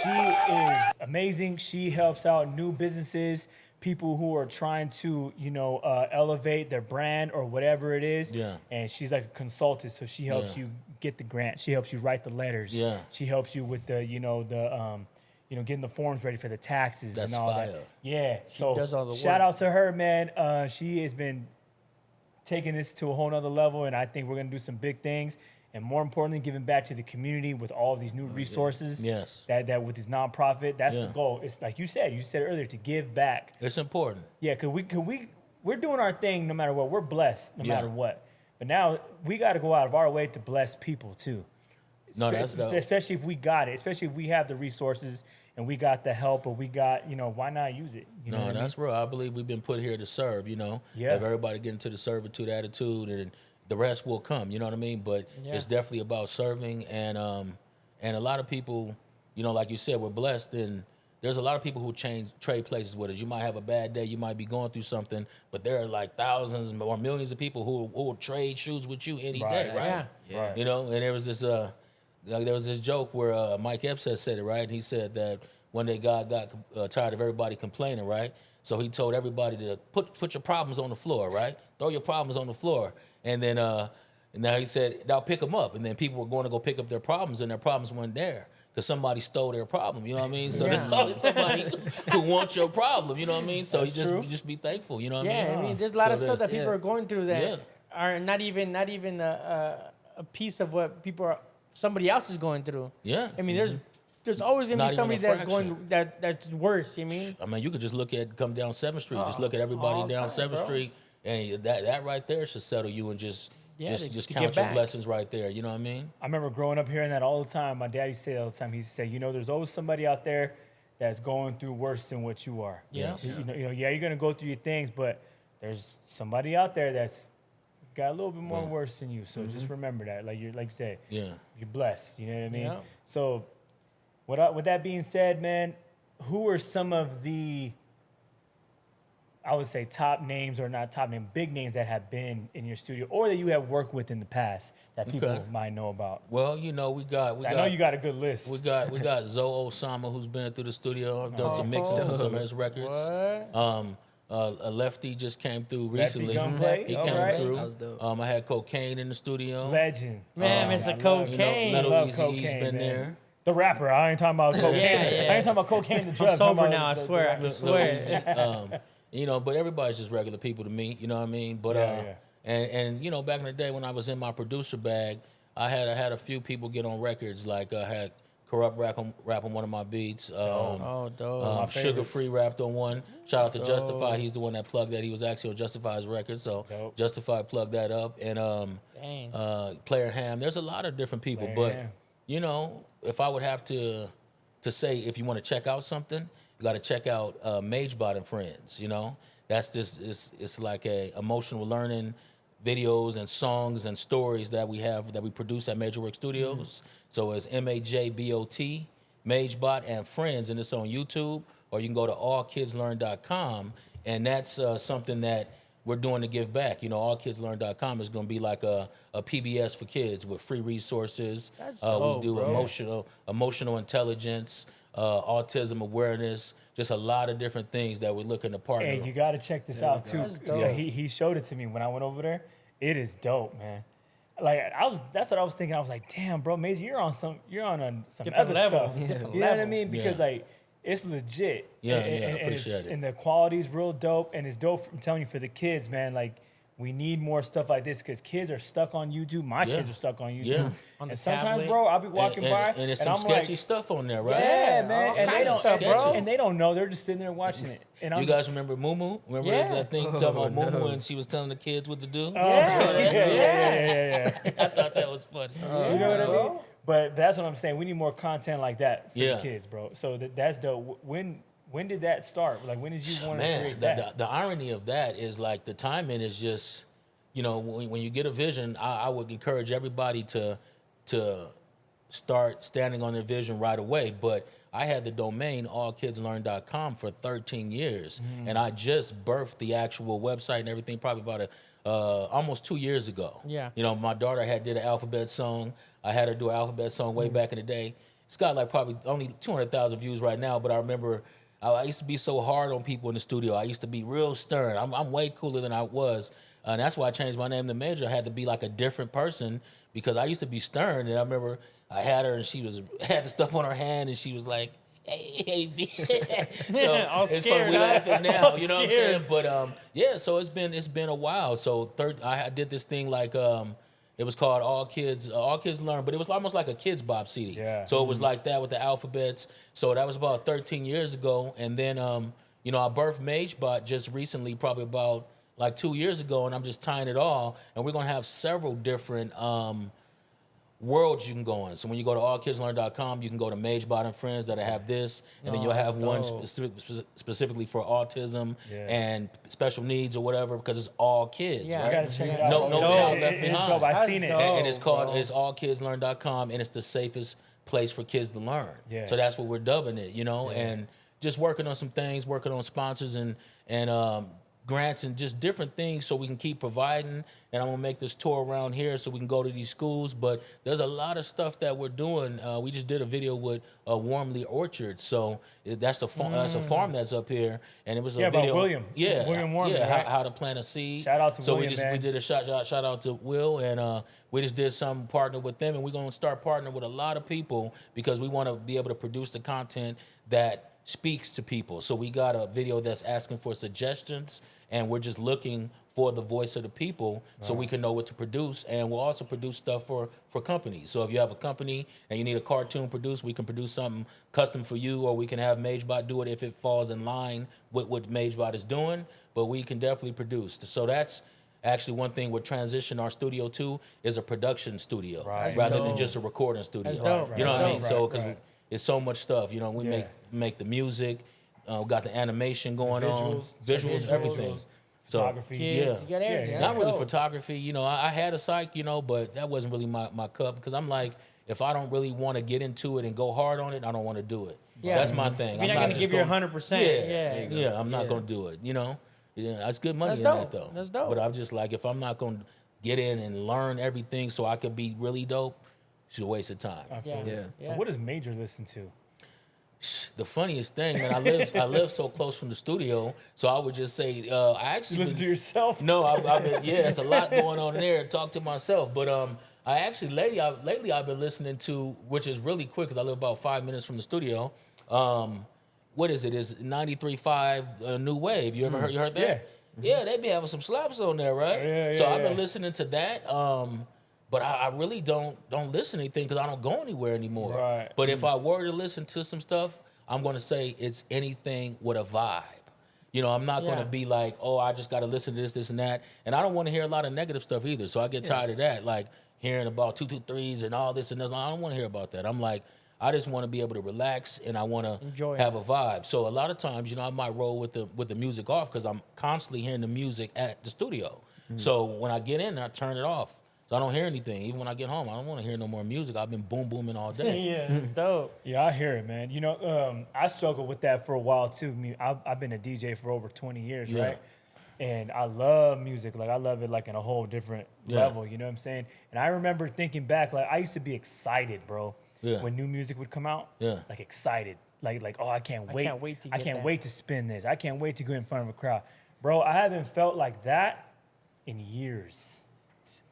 she is amazing. She helps out new businesses, people who are trying to, elevate their brand or whatever it is.
Yeah.
And she's like a consultant, so she helps
Yeah.
you get the grant. She helps you write the letters.
Yeah.
She helps you with the, getting the forms ready for the taxes
That's
and all
fire.
that. Yeah. So
does all the
shout
work.
out to her, man. She has been taking this to a whole nother level, and I think we're gonna do some big things. And more importantly, giving back to the community with all of these new resources.
Yes.
That with this nonprofit, that's
Yeah.
the goal. It's like you said earlier, to give back.
It's important.
Yeah, we're doing our thing no matter what. We're blessed no
Yeah.
matter what. But now we got to go out of our way to bless people too.
No, that's dope.
Especially if we got it, especially if we have the resources and we got the help, or we got, why not use it? You know
No,
what I
that's real. I believe we've been put here to serve,
Yeah.
If everybody get into the servitude attitude, and the rest will come, you know what I mean? But it's definitely about serving, and a lot of people, like you said, we're blessed, and there's a lot of people who trade places with us. You might have a bad day, you might be going through something, but there are like thousands or millions of people who will trade shoes with you any day, right?
Yeah.
Right.
And there was this joke where Mike Epps had said it, right? And he said that one day God got tired of everybody complaining, right? So he told everybody to put your problems on the floor, right? Throw your problems on the floor. And then now he said, "I'll pick them up." And then people were going to go pick up their problems, and their problems weren't there because somebody stole their problem. You know what I mean? So there's always somebody who wants your problem. You know what I mean? So
That's
you
true.
just be thankful. You know what I
Yeah,
mean?
I mean, there's a lot
So
of stuff that people
yeah.
are going through that
Yeah.
are not even a piece of what somebody else is going through.
Yeah.
I mean, there's always gonna
Not
be
even
somebody
a
that's
fraction.
going that's worse. You mean?
I mean, you could just come down 7th Street. Just look at everybody
all the
down
time,
7th
bro.
Street, and that right there should settle you, and just
to
count
get
your
back.
blessings right there. You know what I mean?
I remember growing up hearing that all the time. My dad used to say that all the time. He used to say, there's always somebody out there that's going through worse than what you are.
Yeah.
You're gonna go through your things, but there's somebody out there that's got a little bit more worse than you. So just remember that. Like you said,
Yeah.
you're blessed. You know what I mean?
Yeah.
So, with that being said, man, who are some of the, I would say, top names, or not top name, big names that have been in your studio or that you have worked with in the past that people
Okay.
might know about?
Well, we got.
I know you got a good list.
We got Zoe Osama, who's been through the studio. I've done some mixes on some of his records.
What?
A Lefty just came through
Lefty
recently.
Gunplay?
He
All
came
right.
through.
That was dope.
I had Cocaine in the studio.
Legend.
Man,
I
Mr.
love-
Cocaine.
Little
love
Eazy-E's
Cocaine,
been
man.
there.
The rapper. I ain't talking about cocaine.
Yeah.
I ain't talking about cocaine. The drug.
I'm sober now. I swear. I
Lil
swear.
Uzi. But everybody's just regular people to me. You know what I mean? But
Yeah.
and back in the day when I was in my producer bag, I had a few people get on records. Like I had Corrupt rap on one of my beats.
Oh, dope.
my
Sugar
favorites.
Free rapped on one. Shout out to Justify. He's the one that plugged that. He was actually on Justify's record, so
Dope.
Justify plugged that up. And
Dang.
Player Ham. There's a lot of different people,
Player
but
Ham.
if I would have to say, if you want to check out something, you got to check out MageBot and Friends. That's just it's like a emotional learning videos and songs and stories that we produce at Majorwork Studios. So it's MAJBOT, MageBot and Friends, and it's on YouTube, or you can go to allkidslearn.com, and that's something that we're doing to give back. Allkidslearn.com is going to be like a PBS for kids with free resources.
That's dope,
we do
bro.
emotional intelligence, autism awareness, just a lot of different things that we're looking to partner.
Hey, you got to check this out too.
That's dope.
Yeah, he showed it to me when I went over there. It is dope, man. Like that's what I was thinking. I was like, damn, bro, Major, you're on some
Different
other
level.
stuff.
Different
You know what I
level.
mean? Because
Yeah.
like it's legit.
Yeah,
and,
yeah,
and
appreciate
it's,
it.
and the quality's real dope, and it's dope. I'm telling you, for the kids, man. Like we need more stuff like this because kids are stuck on YouTube. My
Yeah.
kids are stuck on YouTube.
Yeah.
On the
And sometimes,
tablet.
bro, I'll be walking by
and there's
and
some
I'm
sketchy
like,
stuff on there, right?
yeah, man,
all
and they
kinds
don't,
of stuff, bro.
and they don't know. They're just sitting there watching it. And I'm
You guys
just,
remember Moo? Remember
Yeah.
that thing talking about Moo and she was telling the kids what to do?
yeah.
I thought that was funny.
You know what I mean? But that's what I'm saying. We need more content like that for
Yeah.
the kids, bro. So that's dope. When did that start? Like, when did you want to
Man,
create that?
the irony of that is like the timing is just, when you get a vision, I would encourage everybody to start standing on their vision right away. But I had the domain allkidslearn.com for 13 years, and I just birthed the actual website and everything probably about almost 2 years ago.
Yeah.
My daughter did an alphabet song. I had her do an alphabet song way back in the day. It's got like probably only 200,000 views right now, but I remember I used to be so hard on people in the studio. I used to be real stern. I'm way cooler than I was. And that's why I changed my name to Major. I had to be like a different person because I used to be stern. And I remember I had her and she had the stuff on her hand and she was like, hey. So
All
it's
scared,
funny, we
huh?
laughing now,
All
you know what I'm
scared.
saying? But so it's been a while. So I did this thing like it was called All Kids Learn, but it was almost like a Kids Bop CD.
Yeah.
So it was like that with the alphabets. So that was about 13 years ago. And then I birthed MageBot just recently, probably about like 2 years ago, and I'm just tying it all. And we're gonna have several different worlds you can go in. So when you go to allkidslearn.com, you can go to MageBot and Friends that have this, and then you'll have one specifically for autism and special needs or whatever, because it's all kids.
Yeah.
right?
You gotta check it out.
No,
bro.
no
It's-
child left
It's
behind.
dope. I've
That's
seen it.
dope.
And it's called
bro.
it's allkidslearn.com, and it's the safest place for kids to learn.
Yeah.
So that's what we're dubbing it, and just working on some things, working on sponsors and grants and just different things so we can keep providing. And I'm gonna make this tour around here so we can go to these schools. But there's a lot of stuff that we're doing. We just did a video with Warmly Orchard, so that's a farm that's up here, and it was a
Yeah, about
video.
William. William Warmly,
yeah,
right?
how to plant a seed.
Shout out to
so
William,
we
man.
did a shout out to Will, and we just did some partner with them, and we're gonna start partnering with a lot of people because we want to be able to produce the content that speaks to people. So we got a video that's asking for suggestions, and we're just looking for the voice of the people so we can know what to produce. And we'll also produce stuff for companies. So if you have a company and you need a cartoon produced, we can produce something custom for you, or we can have MageBot do it if it falls in line with what MageBot is doing. But we can definitely produce. So that's actually one thing we're transitioning our studio to is a production studio rather than
dope.
just a recording studio.
That's dope.
You know what I mean?
Right,
So because
right.
it's so much stuff. We
Yeah.
make the music, we got the animation going
Visuals,
on, visuals, everything.
visuals,
So,
photography.
Kids, you got everything.
Yeah.
not
That's
really
dope.
photography. I had a psych, but that wasn't really my cup because I'm like, if I don't really want to get into it and go hard on it, I don't want to do it.
Yeah.
That's my thing.
If you're not gonna
just
give your
gonna-
100%, yeah.
yeah, I'm not
Yeah.
gonna do it. Yeah, it's good money
That's
in
dope.
that though.
That's dope.
But I'm just like, if I'm not gonna get in and learn everything so I could be really dope, it's a waste of time.
I feel
Yeah.
it.
Yeah.
So what does Major listen to?
The funniest thing, man, I live so close from the studio, so I would just say I actually
You listen to yourself?
No, I've been, it's a lot going on in there. Talk to myself, but I actually lately I've been listening to, which is really quick because I live about 5 minutes from the studio. What is it? Is 93.5 New Wave? You ever heard that?
Yeah.
Yeah, they be having some slaps on there, right?
Yeah,
so
yeah,
I've been
yeah.
listening to that. But I really don't listen to anything because I don't go anywhere anymore.
Right.
But if I were to listen to some stuff, I'm going to say it's anything with a vibe. I'm not going
Yeah.
to be like, oh, I just got to listen to this, and that. And I don't want to hear a lot of negative stuff either. So I get tired of that, like hearing about 223s and all this and this. I don't want to hear about that. I'm like, I just want to be able to relax and I want to
Enjoy
have a vibe. So a lot of times, I might roll with the music off because I'm constantly hearing the music at the studio. So when I get in, I turn it off. So I don't hear anything. Even when I get home, I don't want to hear no more music. I've been booming all day.
Yeah, dope.
Yeah, I hear it, man. I struggled with that for a while too. I've been a DJ for over 20 years,
Yeah.
right? And I love music. Like I love it like in a whole different level. You know what I'm saying? And I remember thinking back, like I used to be excited, bro,
Yeah.
when new music would come out.
Yeah.
Like excited. Like oh, I can't wait.
can't wait to
I
get
can't
that.
wait to spin this. I can't wait to go in front of a crowd. Bro, I haven't felt like that in years.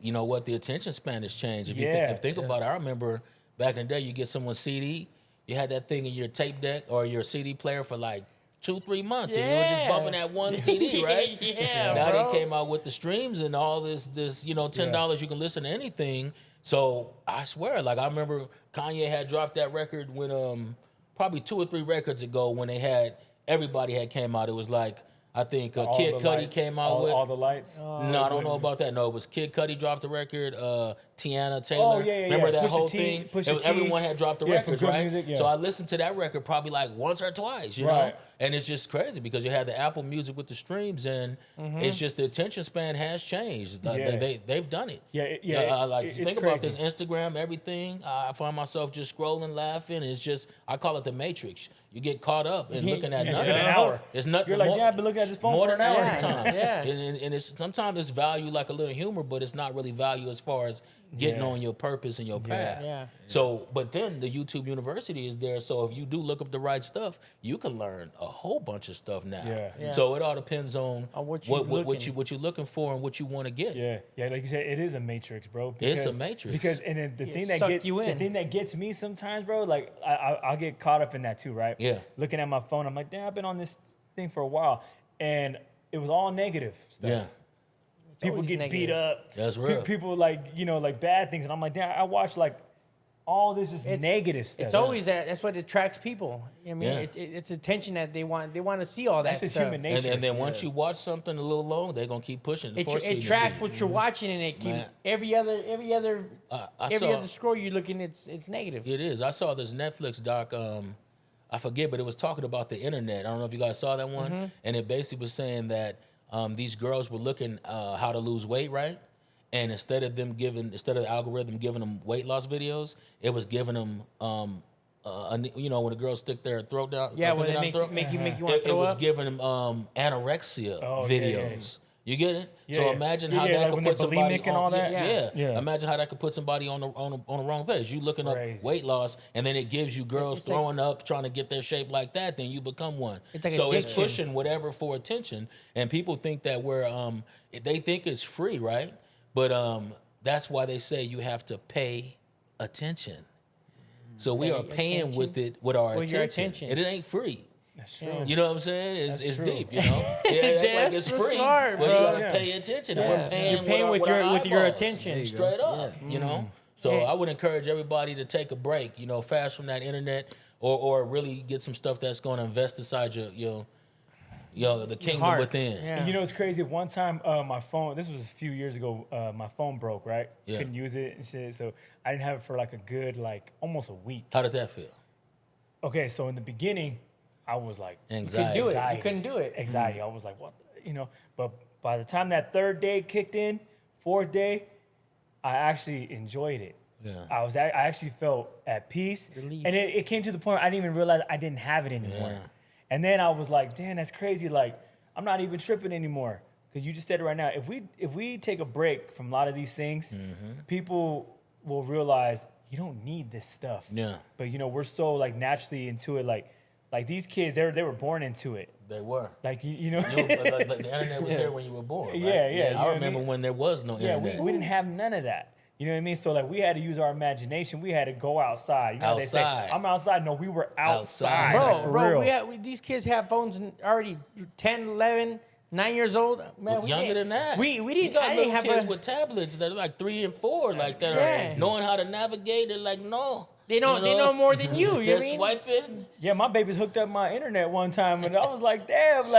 You know what? The attention span has changed. If you
Yeah.
think about it, I remember back in the day, you get someone's CD, you had that thing in your tape deck or your CD player for like 2-3 months, and you were just
Yeah.
bumping that one CD, right?
Yeah,
Now
bro.
they came out with the streams and all this $10 you can listen to anything. So I swear, like I remember Kanye had dropped that record when probably 2 or 3 records ago when everybody had came out. It was like I think
All
Kid
the
Cudi
lights,
came out with
all the lights.
no, I don't know about that. No, it was Kid Cudi dropped the record. Tiana Taylor.
Oh, yeah,
Remember
yeah.
that
Pusha
whole
T,
thing?
Pusha
It was-
T.
everyone had dropped the
Yeah, from
records,
Good
right?
Music, yeah.
So I listened to that record probably like once or twice, you know?
Right.
And it's just crazy because you had the Apple Music with the streams, and it's just the attention span has changed. Like,
Yeah.
they've done it.
Yeah,
Like
it's
you think about this
crazy.
Instagram, everything. I find myself just scrolling, laughing. It's just I call it the Matrix. You get caught up in looking at
It's
nothing.
been an hour.
It's nothing.
You're like,
more-
yeah, I've been looking at this phone
more
for
than
an hour.
Yeah.
sometimes.
Yeah.
And it's sometimes it's value like a little humor, but it's not really value as far as getting
Yeah.
on your purpose and your path.
Yeah.
So, but then the YouTube University is there. So if you do look up the right stuff, you can learn a whole bunch of stuff now.
Yeah.
Yeah.
So it all depends on
what you looking.
what you're looking for and what you want to get.
Yeah, like you said, it is a matrix, bro.
It's a matrix.
Because and then the
Yeah,
thing that
suck you
the
in.
thing that gets me sometimes, bro, like I'll get caught up in that too, right?
Yeah.
Looking at my phone, I'm like, damn, I've been on this thing for a while, and it was all negative stuff.
Yeah.
People
always
get beat
negative.
up.
That's real.
People like like bad things, and I'm like, damn, I watched like all this just negative stuff.
It's always that. That's what attracts people. I mean,
Yeah.
it's attention that they want. They want to see all that
That's just
stuff.
human nature.
And then once you watch something a little long, they're gonna keep pushing.
It tracks what you're watching, and it keeps
Man.
every other
I saw-
other scroll you're looking. It's negative.
It is. I saw this Netflix doc. I forget, but it was talking about the internet. I don't know if you guys saw that one.
Mm-hmm.
And it basically was saying that these girls were looking how to lose weight, right? And instead of the algorithm giving them weight loss videos, it was giving them, when the girls stick their throat down.
Yeah,
their
when
finger
they
down
make
throat,
you want to
it
throw
was
up.
giving them anorexia
Oh, yeah, yeah,
videos. You get it?
Yeah,
So
yeah.
imagine
Yeah,
how
yeah,
that
like
could
when
put
they're
somebody
bulimic and
on,
all that?
Yeah.
Yeah.
Imagine how that could put somebody on the wrong page. You looking
Crazy.
up weight loss, and then it gives you girls
It's like-
throwing up, trying to get their shape like that. Then you become one.
It's like
so it's
addiction.
pushing whatever for attention, and people think that they think it's free, right? But that's why they say you have to pay attention. So we
Pay
are paying
attention
with it with our
with your
attention.
attention.
And it ain't free.
That's true.
Yeah.
You know what I'm saying?
That's
It's
true.
deep, you know? Yeah,
That's
it's
so
free.
smart,
but
bro.
you gotta
Yeah.
pay attention. And
Yeah.
we're paying
You're paying with
our
your
eyeballs.
attention.
There you go.
Straight up, you know? So
Hey.
I would encourage everybody to take a break, fast from that internet or really get some stuff that's going to invest inside the kingdom
heart.
within.
Yeah.
And you know, it's crazy. One time, my phone, this was a few years ago, my phone broke, right?
Yeah.
Couldn't use it and shit. So I didn't have it for like a good, almost a week.
How did that feel?
Okay, so in the beginning, I was like,
Anxiety.
do it. You
anxiety.
couldn't do it.
Anxiety. I was like, what? But by the time that third day kicked in, fourth day, I actually enjoyed it.
Yeah.
I actually felt at peace.
Relief.
And it came to the point I didn't even realize I didn't have it anymore.
Yeah.
And then I was like, damn, that's crazy. Like, I'm not even tripping anymore. Because you just said it right now. If we take a break from a lot of these things,
Mm-hmm.
people will realize you don't need this stuff.
Yeah.
But we're so naturally into it. Like these kids, they were born into it.
They were.
Like
But the internet was here when you were born. Right?
Yeah, yeah, you know
I
what I
remember
mean?
when there was no
yeah,
internet.
we didn't have none of that. You know what I mean? So we had to use our imagination. We had to go outside. You know They say,
Outside.
I'm outside. No, we were outside.
Outside.
for
Bro,
real.
these kids have phones already 10, 11, 9 years old. Man,
Younger than that.
We
You
didn't.
got
I
little
didn't have
kids
a.
with tablets that are like 3 and 4, that are
crazy.
knowing how to navigate. They're like, no.
They know more than you. You
They're
know what I mean?
swiping.
Yeah, my babies hooked up my internet one time, and I was like, damn, how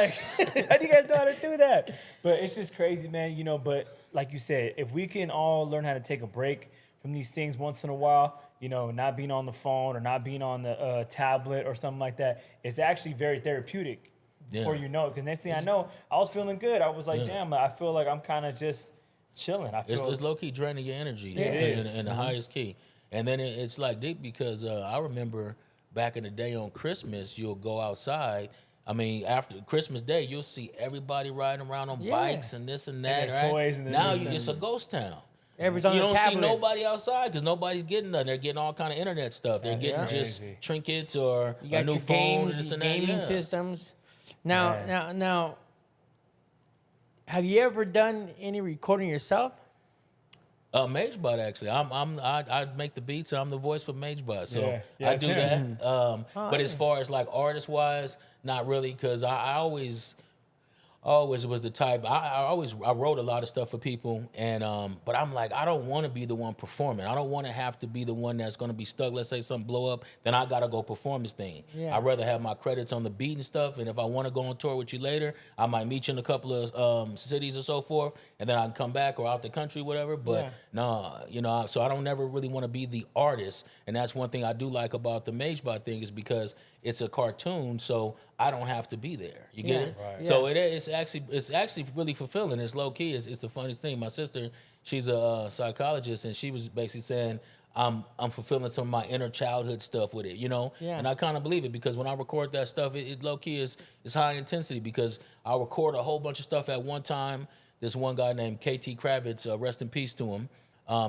do you guys know how to do that? But it's just crazy, man. But like you said, if we can all learn how to take a break from these things once in a while, not being on the phone or not being on the tablet or something like that, it's actually very therapeutic.
Yeah.
Before you know it, because next thing I know, I was feeling good. I was like,
Yeah.
damn, I feel like I'm kind of just chilling. I feel
It's low key draining your energy
It is.
in the highest key. And then it's like deep because I remember back in the day on Christmas, you'll go outside. I mean, after Christmas Day, you'll see everybody riding around on
Yeah.
bikes and this and that.
their
right?
toys and
now
this and
it's a ghost town.
Everybody's on
You
their
don't see
tablets.
nobody outside because nobody's getting nothing. They're getting all kind of internet stuff. They're
That's
getting just
crazy.
trinkets or
You
a
got
new
your
phone,
games,
this
your
and that.
gaming
Yeah.
systems.
Right.
Now, have you ever done any recording yourself?
MageBot actually. I make the beats. And I'm the voice for MageBot, so
Yeah. Yeah,
I
it's
do
him.
that. But as far as like artist wise, not really, because I always was the type. I wrote a lot of stuff for people, and but I'm like, I don't want to be the one performing. I don't want to have to be the one that's going to be stuck. Let's say something blow up, then I gotta go perform this thing.
Yeah.
I'd rather have my credits on the beat and stuff. And if I want to go on tour with you later, I might meet you in a couple of cities or so forth, and then I can come back or out the country, whatever. But
Yeah.
no, so I don't never really want to be the artist, and that's one thing I do like about the MageBot thing is because it's a cartoon, so I don't have to be there. You get
Yeah.
it?
Right.
So it's actually really fulfilling. It's low key. It's the funniest thing. My sister, she's a psychologist, and she was basically saying I'm fulfilling some of my inner childhood stuff with it,
Yeah.
And I kind of believe it because when I record that stuff, it low key is high intensity because I record a whole bunch of stuff at one time. This one guy named KT Kravitz, rest in peace to him.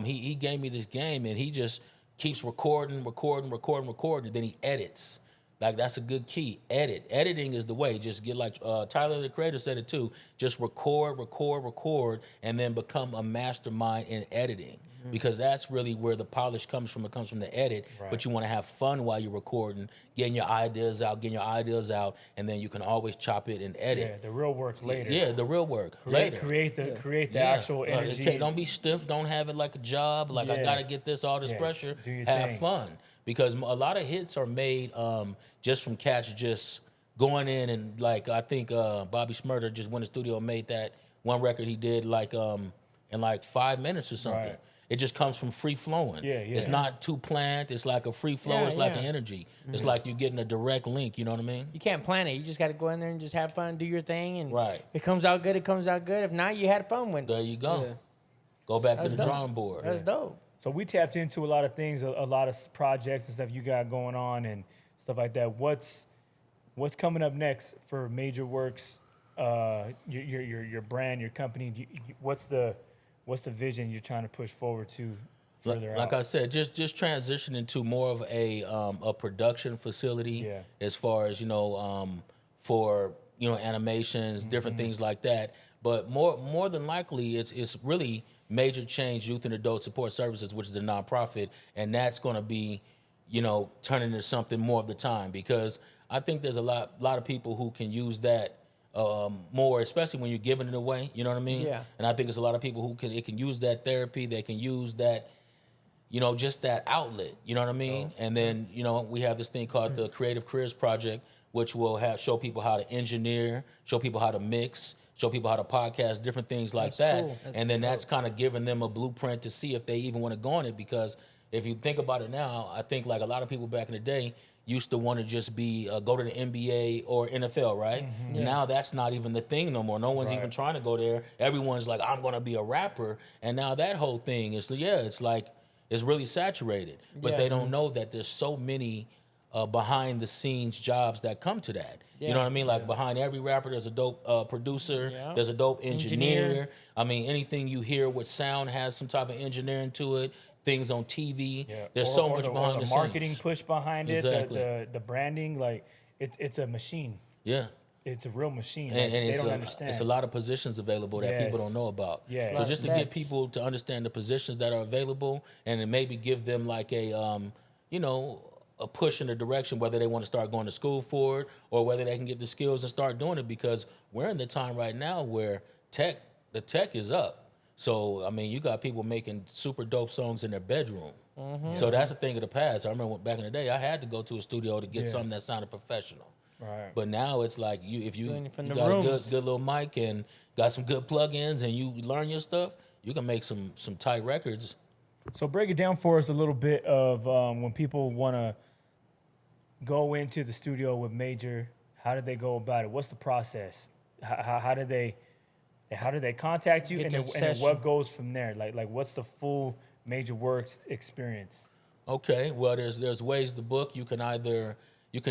He gave me this game and he just keeps recording. Then he edits. Like that's a good key. Editing is the way. Just get like Tyler the Creator said it too. Just record, and then become a mastermind in editing. because that's really where the polish comes from. It comes from the edit, but you want to have fun while you're recording, getting your ideas out, and then you can always chop it and edit.
Yeah, the real work later.
Yeah, the real work later.
Create the
Yeah.
actual energy.
Don't be stiff. Don't have it like a job. Like I
Yeah.
gotta get all this
Yeah.
pressure.
Do your
Have
thing.
fun, because a lot of hits are made just from cats just going in and like I think Bobby Shmurda just went to the studio and made that one record he did like in like 5 minutes or something.
Right.
It just comes from free flowing.
Yeah,
It's
yeah.
not too planned. It's like a free flow.
Yeah,
It's like
yeah.
an energy. It's like you're getting a direct link. You know what I mean?
You can't plan it. You just got to go in there and just have fun, do your thing, and
Right.
if it comes out good, it comes out good. If not, you had fun with it.
There you go.
Yeah.
Go back to
That's
the
dope.
drawing board.
That's dope.
So we tapped into a lot of things, a lot of projects and stuff you got going on and stuff like that. What's coming up next for Major Works? Your brand, your company. What's the vision you're trying to push forward to further
Like
out?
I said, just transitioning to more of a production facility
Yeah.
as far as for animations, different things like that. But more than likely, it's really Major Change Youth and Adult Support Services, which is the nonprofit, and that's going to be turning into something more of the time, because I think there's a lot of people who can use that more, especially when you're giving it away. You know what I mean?
Yeah.
And I think there's a lot of people who can use that therapy. They can use that, just that outlet. You know what I mean? And then we have this thing called the Creative Careers Project, which will show people how to engineer, show people how to mix, show people how to podcast, different things like that.
cool.
And then that's kind of giving them a blueprint to see if they even want to go on it. Because if you think about it now, I think like a lot of people back in the day used to want to just be go to the NBA or NFL, right? Now that's not even the thing no more. No one's even trying to go there. Everyone's like, I'm going to be a rapper. And now that whole thing is, it's like, it's really saturated. But
Yeah.
they don't know that there's so many behind the scenes jobs that come to that. You know
Yeah.
what I mean? Like behind every rapper, there's a dope producer.
Yeah.
There's a dope engineer.
Engineer.
I mean, anything you hear with sound has some type of engineering to it. Things on TV.
Yeah.
There's
Or-
so
or
much
the,
behind
or
the
the marketing
scenes.
push behind it,
Exactly.
the branding, like it's a machine.
Yeah.
It's a real machine.
And,
Like,
and
they
it's
don't
a,
understand.
it's a lot of positions available that people
Yes.
don't know about.
Yeah.
So just to get
That's-
people to understand the positions that are available, and then maybe give them like a a push in the direction, whether they want to start going to school for it or whether they can get the skills and start doing it, because we're in the time right now where the tech is up. So I mean, you got people making super dope songs in their bedroom. So that's a thing of the past. I remember back in the day, I had to go to a studio to get
Yeah.
something that sounded professional.
Right.
But now it's like if you
Doing it from
you
the
got a
rooms.
good little mic and got some good plugins and you learn your stuff, you can make some tight records.
So break it down for us a little bit of when people want to go into the studio with Major. How did they go about it? What's the process? How did they contact you?
Get
And
to
then,
the
and then
session.
what goes from there? Like what's the full Major Works experience?
Okay, well there's ways to book. You can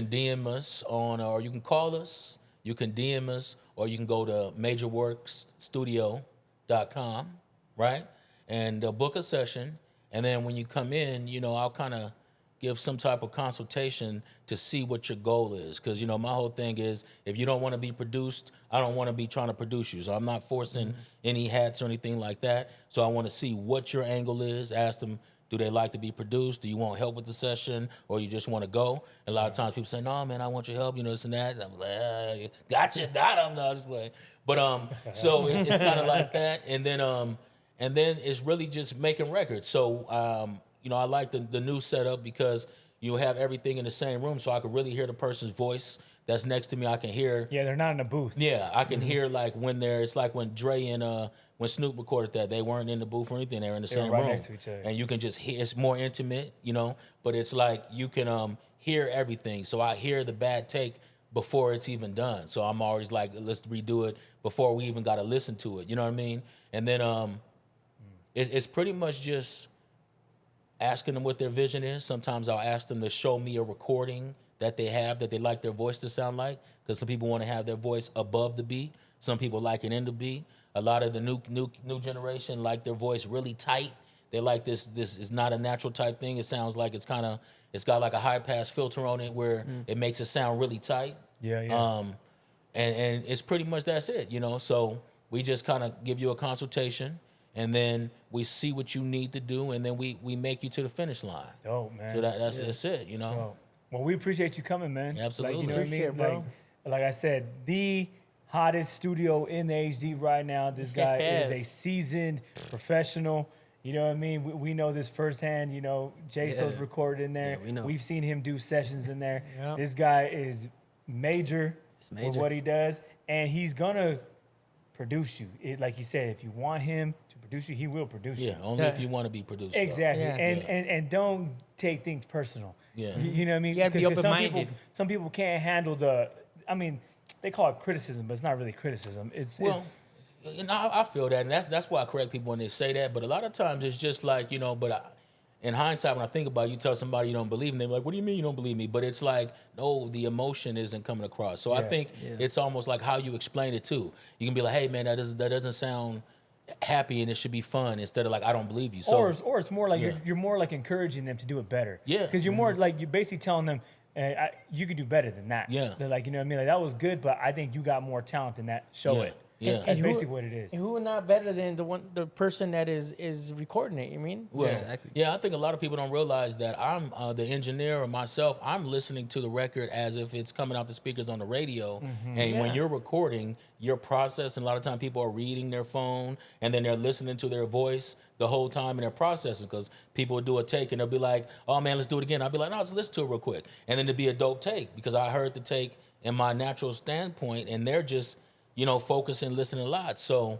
DM us on, or you can call us. You can DM us, or you can go to majorworksstudio.com, right? And book a session. And then when you come in, I'll kind of give some type of consultation to see what your goal is. Because, my whole thing is, if you don't want to be produced, I don't want to be trying to produce you. So I'm not forcing any hats or anything like that. So I want to see what your angle is. Ask them, do they like to be produced? Do you want help with the session, or you just want to go? And a lot of times people say, no, man, I want your help, this and that. And I'm like, gotcha, got him. No, this way. But so it's kind of like that. And then it's really just making records. So, I like the new setup because you have everything in the same room, so I can really hear the person's voice that's next to me. I can hear.
Yeah, they're not in a booth.
Yeah, I can hear like it's like when Dre and when Snoop recorded that, they weren't in the booth or anything, they were in the
They were
same
right
room.
next to each other.
And you can just hear, it's more intimate, but it's like you can hear everything. So I hear the bad take before it's even done. So I'm always like, let's redo it before we even got to listen to it. You know what I mean? And then it's pretty much just asking them what their vision is. Sometimes I'll ask them to show me a recording that they have that they like their voice to sound like, because some people want to have their voice above the beat. Some people like it in the beat. A lot of the new generation like their voice really tight. They like this is not a natural type thing. It sounds like it's got like a high pass filter on it where it makes it sound really tight.
Yeah.
And it's pretty much that's it, So we just kind of give you a consultation. and then we see what you need to do, and then we make you to the finish line.
Dope, man.
So that's it, you know.
Dope. Well, we appreciate you coming, man.
Absolutely.
Like, you know what I
Appreciate
mean?
it, bro.
Like I said, the hottest studio in the HD right now. This guy is a
Yes.
seasoned professional. You know what I mean? We know this firsthand. You know, Jaso's
Yeah.
recorded in there.
Yeah, we know.
We've seen him do sessions in there.
Yep.
This guy is major, with
major.
what he does, and he's gonna produce you. Like you said, if you want him to produce you, he will produce
Yeah,
you.
only
Yeah.
if you want to be produced. though.
Exactly.
Yeah.
And don't take things personal.
Yeah.
You know what I mean?
You gotta be
'Cause
open-minded.
Some people can't handle I mean, they call it criticism, but it's not really criticism.
Well,
It's
you know, I feel that, and that's why I correct people when they say that. But a lot of times it's just like, you know, in hindsight, when I think about it, you tell somebody you don't believe them, they're like, what do you mean you don't believe me? But it's like, no, the emotion isn't coming across. So I
Yeah.
think it's almost like how you explain it too. You can be like, hey man, that doesn't sound happy, and it should be fun, instead of like, I don't believe you. So
or it's more like
Yeah.
you're more like encouraging them to do it better.
Yeah.
Because you're more like you're basically telling them you could do better than that.
Yeah.
They're like, you know what I mean? Like that was good, but I think you got more talent than that. Show
Yeah.
it.
Yeah.
That's
And who-
basically what it is.
And who not better than the person that is recording it? You mean?
Well,
Exactly.
yeah, I think a lot of people don't realize that I'm the engineer, or myself, I'm listening to the record as if it's coming out the speakers on the radio.
Mm-hmm.
And when
Yeah.
you're recording, you're processing. A lot of time people are reading their phone, and then they're listening to their voice the whole time, and they're processing, because people will do a take and they'll be like, oh man, let's do it again. I'll be like, no, let's listen to it real quick. And then it'll be a dope take, because I heard the take in my natural standpoint, and they're just, you know, focusing, listening a lot. So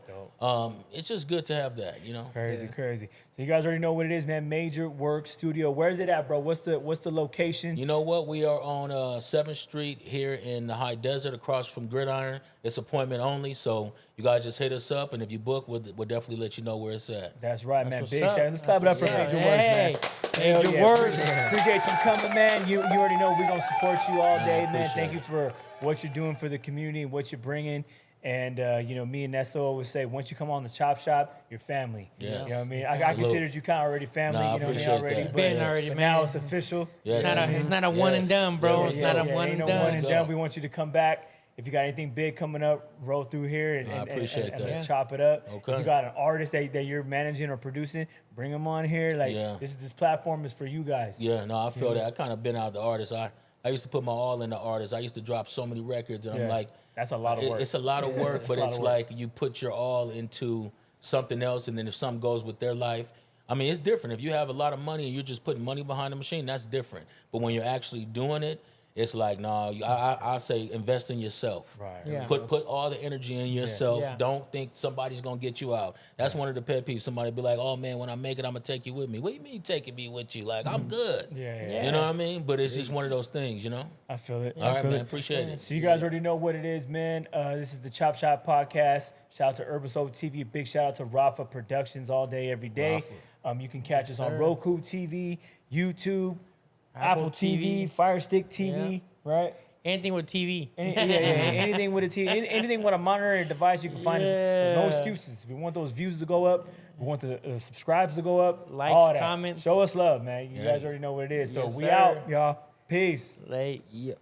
it's just good to have that, you know.
Crazy. So you guys already know what it is, man. Major Work Studio. Where's it at, bro? What's the location?
You know what? We are on 7th Street here in the High Desert, across from Gridiron. It's appointment only, so you guys just hit us up, and if you book, we'll definitely let you know where it's at.
That's right, man.
what's
Big
up.
shout. Let's clap it up for
That's
Major
what's
Works,
up.
man.
Hey,
Hell
Major
yeah.
Works.
Appreciate you coming, man. You already know we're gonna support you all day, man.
appreciate
Thank
it.
you for what you're doing for the community and what you're bringing. And you know, me and Nesto always say, once you come on the Chop Shop, you're family.
Yeah.
You know what I mean? I
Salute.
considered you kind of already family.
Nah, I
you know what I mean?
appreciate
Already,
that.
but,
Been already,
but
man.
now it's official.
Yes.
It's not a one and
Yes.
done, bro.
Yeah,
It's
yeah,
not a
Yeah,
one
ain't
and
no
done.
one and
Go.
done. We want you to come back. If you got anything big coming up, roll through here and
appreciate that.
let's
Yeah.
chop it up.
Okay.
If you got an artist that you're managing or producing, bring them on here. Like
Yeah.
this platform is for you guys.
Yeah, no, I feel that. I kind of been out the artist. I used to put my all in the artist. I used to drop so many records, and I'm
Yeah.
like,
That's a lot of work.
It's a lot of work, but
a lot
it's
of work.
like you put your all into something else, and then if something goes with their life, I mean, it's different. If you have a lot of money and you're just putting money behind the machine, that's different. But when you're actually doing it, it's like, no, I say invest in yourself.
Right.
Yeah.
Put all the energy in yourself.
Yeah.
Don't think somebody's gonna get you out. That's one of the pet peeves. Somebody be like, oh man, when I make it, I'm gonna take you with me. What do you mean taking me with you? Like, I'm good.
Yeah.
You know what I mean? But it's just one of those things, you know?
I feel it.
All
I
right,
feel
man.
it.
Appreciate it.
So you guys already know what it is, man. This is the Chop Shop Podcast. Shout out to Urban Soul TV. Big shout out to Rafa Productions all day, every day. You can catch us on Roku TV, YouTube, Apple TV, Fire Stick TV, right?
Anything with TV.
Anything with a TV, anything with a monitor and device, you can find us. So no
Yeah.
excuses. If we want those views to go up, we want the subscribes to go up,
Likes,
all that.
comments.
Show us love, man. You
Yeah.
guys already know what it is. So
Yes,
we
sir.
out, y'all. Peace.
Late.
Yeah.